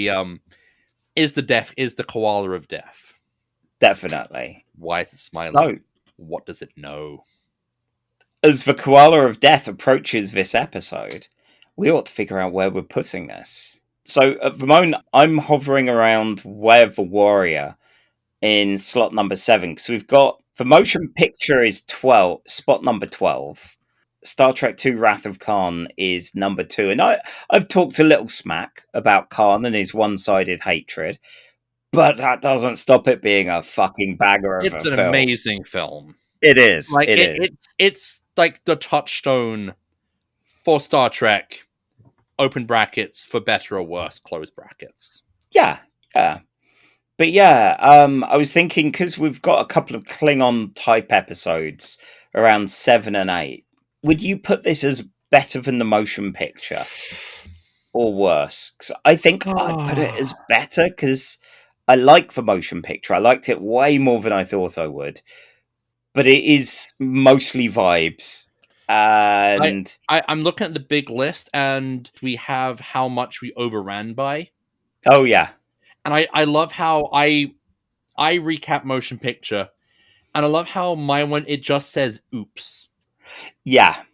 the koala of death? Definitely. Why is it smiling? So, what does it know? As the koala of death approaches this episode, we ought to figure out where we're putting this. So at the moment, I'm hovering around Way of the Warrior in slot number 7 because we've got the motion picture is 12, spot number 12. Star Trek II Wrath of Khan is number 2. And I've talked a little smack about Khan and his one-sided hatred, but that doesn't stop it being a fucking bagger of a film. It's an amazing film. It is. Like, it is. It's like the touchstone for Star Trek, open brackets, for better or worse, close brackets. Yeah. But yeah, I was thinking, because we've got a couple of Klingon-type episodes around 7 and 8, would you put this as better than the motion picture? Or worse? 'Cause I think I'd put it as better, because I like the motion picture. I liked it way more than I thought I would. But it is mostly vibes. And I'm looking at the big list, and we have how much we overran by. Oh, yeah. And I love how I recap motion picture, and I love how my one, it just says oops. Yeah.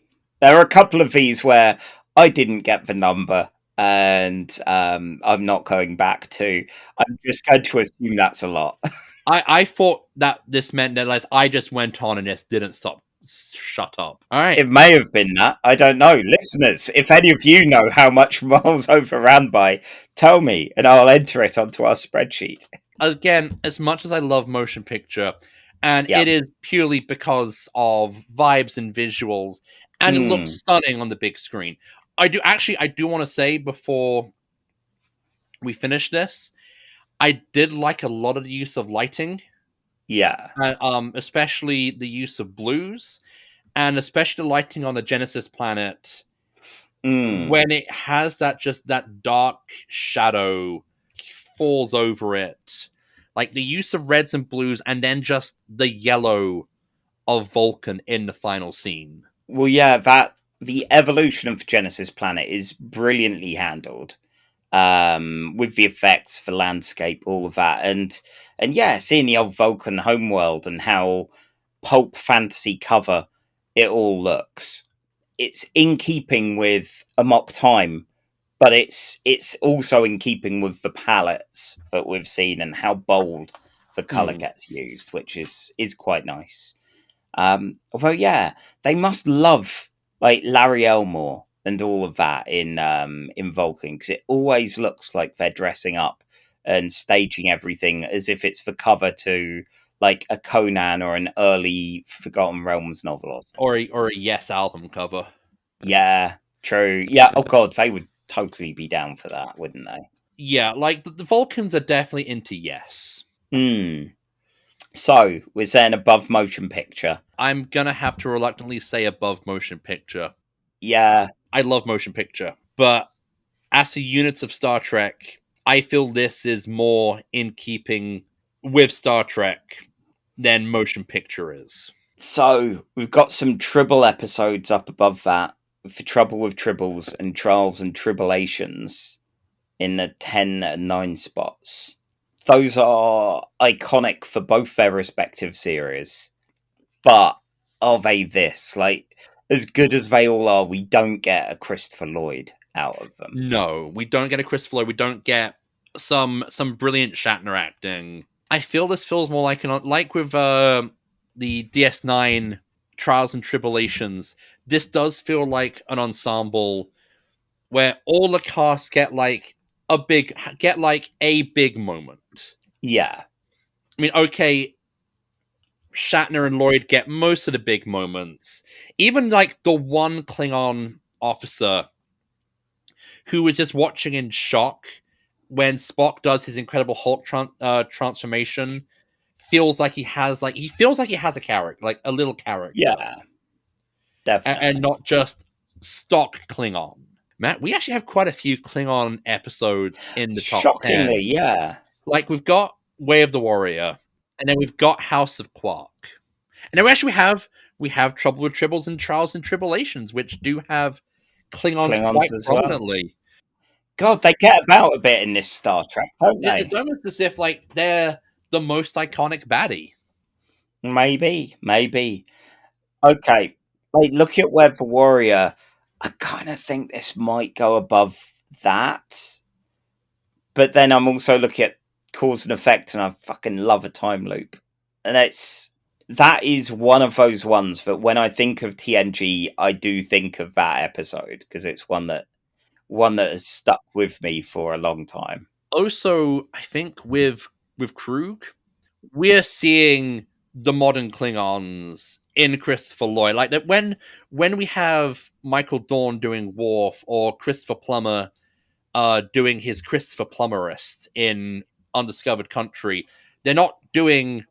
There are a couple of these where I didn't get the number, and I'm not going back to. I'm just going to assume that's a lot. I thought that this meant that I just went on and just didn't stop. Shut up. All right. It may have been that. I don't know. Listeners, if any of you know how much Miles overran by, tell me, and I'll enter it onto our spreadsheet. Again, as much as I love motion picture, and it is purely because of vibes and visuals, and it looks stunning on the big screen. I do want to say before we finish this, I did like a lot of the use of lighting. Yeah. Especially the use of blues, and especially the lighting on the Genesis planet when it has that dark shadow falls over it. Like the use of reds and blues, and then just the yellow of Vulcan in the final scene. Well, yeah, the evolution of Genesis planet is brilliantly handled. With the effects, the landscape, all of that, and yeah, seeing the old Vulcan homeworld and how pulp fantasy cover it all looks. It's in keeping with Amok Time, but it's also in keeping with the palettes that we've seen and how bold the color gets used, which is quite nice. Although, yeah, they must love like Larry Elmore and all of that in Vulcan, because it always looks like they're dressing up and staging everything as if it's the cover to like a Conan or an early Forgotten Realms novel or a Yes album cover. Yeah, true. Yeah, oh god, they would totally be down for that, wouldn't they? Yeah, like the Vulcans are definitely into Yes. So we're saying above motion picture. I'm gonna have to reluctantly say above motion picture. Yeah. I love motion picture, but as a unit of Star Trek, I feel this is more in keeping with Star Trek than motion picture is. So we've got some Tribble episodes up above that, for Trouble with Tribbles and Trials and Tribulations in the 10 and 9 spots. Those are iconic for both their respective series, but are they this? Like, as good as they all are, we don't get a Christopher Lloyd. out of them. No, we don't get a Christopher Lloyd. We don't get some brilliant Shatner acting. I feel this feels more like with the DS9 Trials and Tribulations. This does feel like an ensemble where all the cast get a big moment. Yeah. I mean, okay, Shatner and Lloyd get most of the big moments. Even like the one Klingon officer who was just watching in shock when Spock does his Incredible Hulk transformation, feels like he has a character, like a little character. Yeah. Definitely. And not just stock Klingon. Matt, we actually have quite a few Klingon episodes in the top 10. Shockingly, yeah. Like, we've got Way of the Warrior, and then we've got House of Quark. And then we have Trouble with Tribbles and Trials and Tribulations, which do have Klingons quite as prominently. Well. God, they get about a bit in this Star Trek, don't they? It's almost as if they're the most iconic baddie. Maybe. Okay, look at Web for Warrior. I kind of think this might go above that. But then I'm also looking at Cause and Effect, and I fucking love a time loop. And that is one of those ones that when I think of TNG, I do think of that episode, because it's one that has stuck with me for a long time. Also, I think with Kruge, we're seeing the modern Klingons in Christopher Lloyd. Like that when we have Michael Dorn doing Worf or Christopher Plummer doing his Christopher Plummerist in Undiscovered Country, they're not doing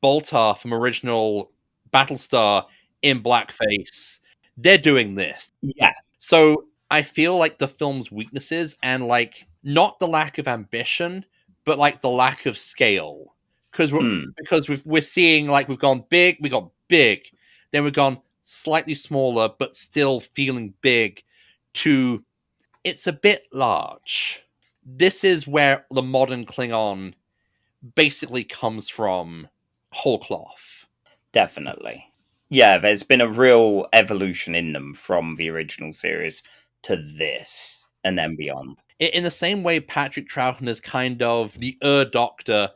Boltar from original Battlestar in blackface. They're doing this. Yeah. So I feel like the film's weaknesses and not the lack of ambition, but the lack of scale. Because we're seeing we've gone big, we got big, then we've gone slightly smaller, but still feeling big. To it's a bit large. This is where the modern Klingon basically comes from whole cloth. Definitely. Yeah, there's been a real evolution in them from the original series to this and then beyond. In the same way, Patrick Troughton is kind of the Doctor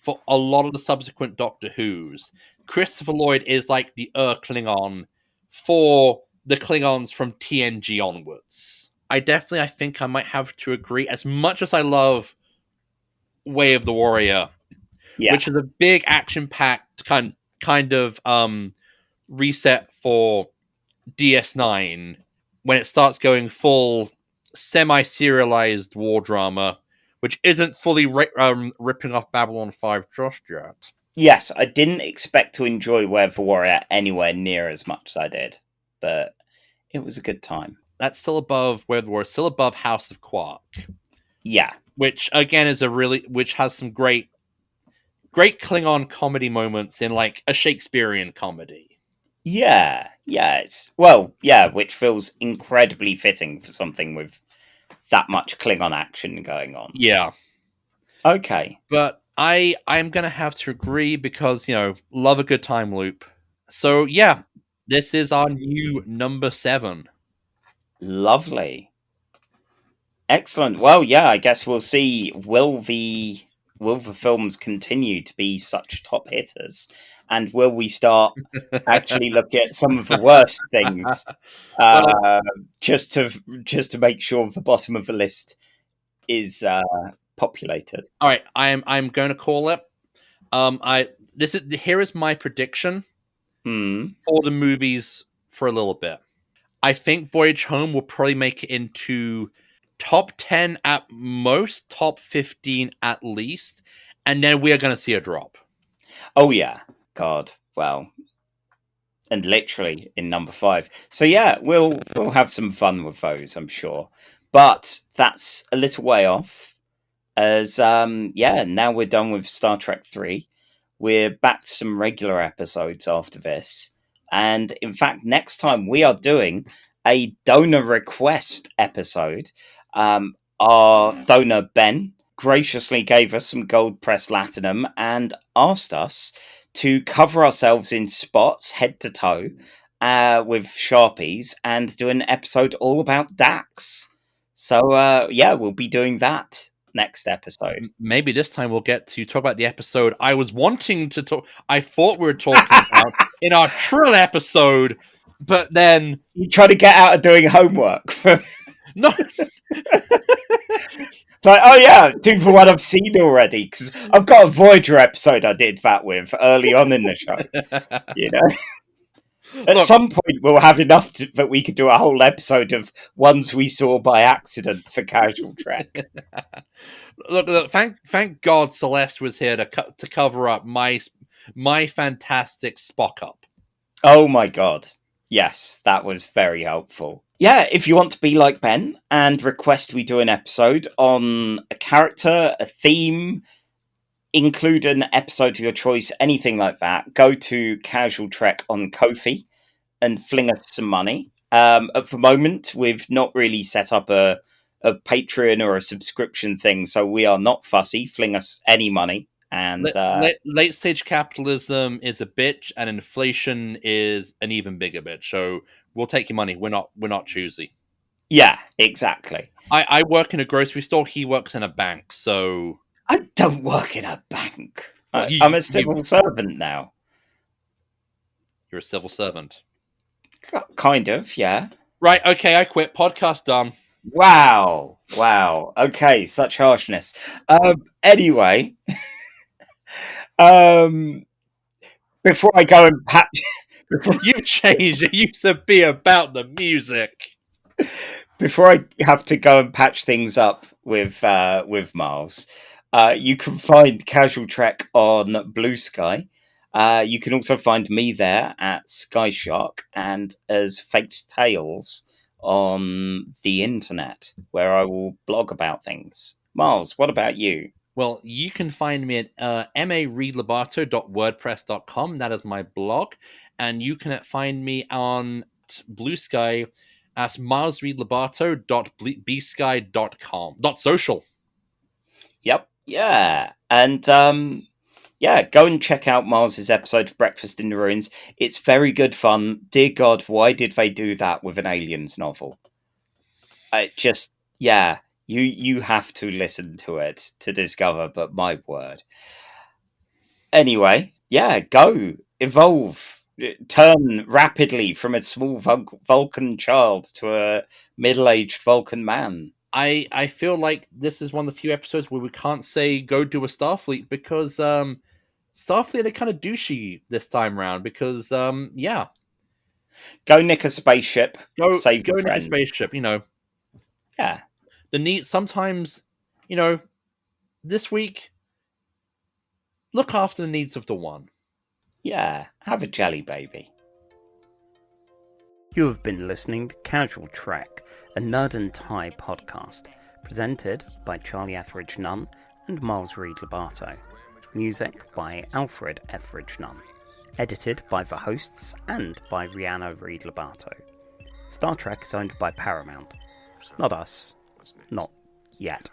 for a lot of the subsequent Doctor Who's. Christopher Lloyd is like the Klingon for the Klingons from TNG onwards. I think I might have to agree. As much as I love Way of the Warrior, which is a big action-packed kind of reset for DS9 when it starts going full semi-serialized war drama, which isn't fully ripping off Babylon 5 just yet. Yes, I didn't expect to enjoy Way of the Warrior anywhere near as much as I did, but it was a good time. That's still above Way of the Warrior, still above House of Quark. Yeah. Which, again, which has some great Klingon comedy moments in a Shakespearean comedy. Yeah, which feels incredibly fitting for something with that much Klingon action going on. Yeah. Okay. But I'm going to have to agree because, love a good time loop. So, yeah, this is our new number 7. Lovely. Excellent. Well, yeah, I guess we'll see. Will the films continue to be such top hitters? And will we start actually look at some of the worst things just to make sure the bottom of the list is populated? All right, I'm going to call it. Here is my prediction for the movies for a little bit. I think Voyage Home will probably make it into top 10 at most, top 15 at least, and then we are going to see a drop. Oh yeah. God, well, and literally in number 5. So yeah, we'll have some fun with those, I'm sure. But that's a little way off, as now we're done with Star Trek 3. We're back to some regular episodes after this, and in fact, next time we are doing a donor request episode. Our donor Ben graciously gave us some gold press latinum and asked us to cover ourselves in spots head to toe with Sharpies and do an episode all about Dax. So, we'll be doing that next episode. Maybe this time we'll get to talk about the episode I was wanting to talk. I thought we were talking about in our Trill episode, but then You try to get out of doing homework. no. It's like, oh yeah, 2 for 1 I've seen already, because I've got a Voyager episode I did that with early on in the show. You know, at some point we'll have enough that we could do a whole episode of ones we saw by accident for Casual Trek. Look, thank God Celeste was here to cover up my fantastic Spock up. Oh my God. Yes, that was very helpful. Yeah, if you want to be like Ben and request we do an episode on a character, a theme, include an episode of your choice, anything like that, go to Casual Trek on Ko-fi and fling us some money. At the moment, we've not really set up a Patreon or a subscription thing, so we are not fussy. Fling us any money. And late stage capitalism is a bitch, and inflation is an even bigger bitch. So we'll take your money. We're not choosy. Yeah, exactly. I work in a grocery store. He works in a bank. So I don't work in a bank. Well, I'm a civil servant now. You're a civil servant. Kind of, yeah. Right. Okay. I quit. Podcast done. Wow. Okay, such harshness. Anyway. Before I go and patch, You changed. It used to be about the music. Before I have to go and patch things up with Miles, you can find Casual Trek on Blue Sky. You can also find me there at Sky Shark and as Faked Tales on the internet, where I will blog about things. Miles, what about you? Well, you can find me at mareadlobato.wordpress.com. That is my blog. And you can find me on Blue Sky as milesreadlobato.bsky.com. .social. Yep. Yeah. And go and check out Miles's episode of Breakfast in the Ruins. It's very good fun. Dear God, why did they do that with an aliens novel? You have to listen to it to discover, but my word. Anyway, go, evolve, turn rapidly from a small Vulcan child to a middle-aged Vulcan man. I feel like this is one of the few episodes where we can't say go do a Starfleet because Starfleet are kind of douchey this time around because Go nick a spaceship. Go nick a spaceship, Yeah. The need sometimes, this week, look after the needs of the one. Yeah, have a jelly baby. You have been listening to Casual Trek, a Nerd and Tie podcast, presented by Charlie Etheridge Nunn and Miles Reed Lobato. Music by Alfred Etheridge Nunn. Edited by the hosts and by Rihanna Reed Lobato. Star Trek is owned by Paramount. Not us. Not yet.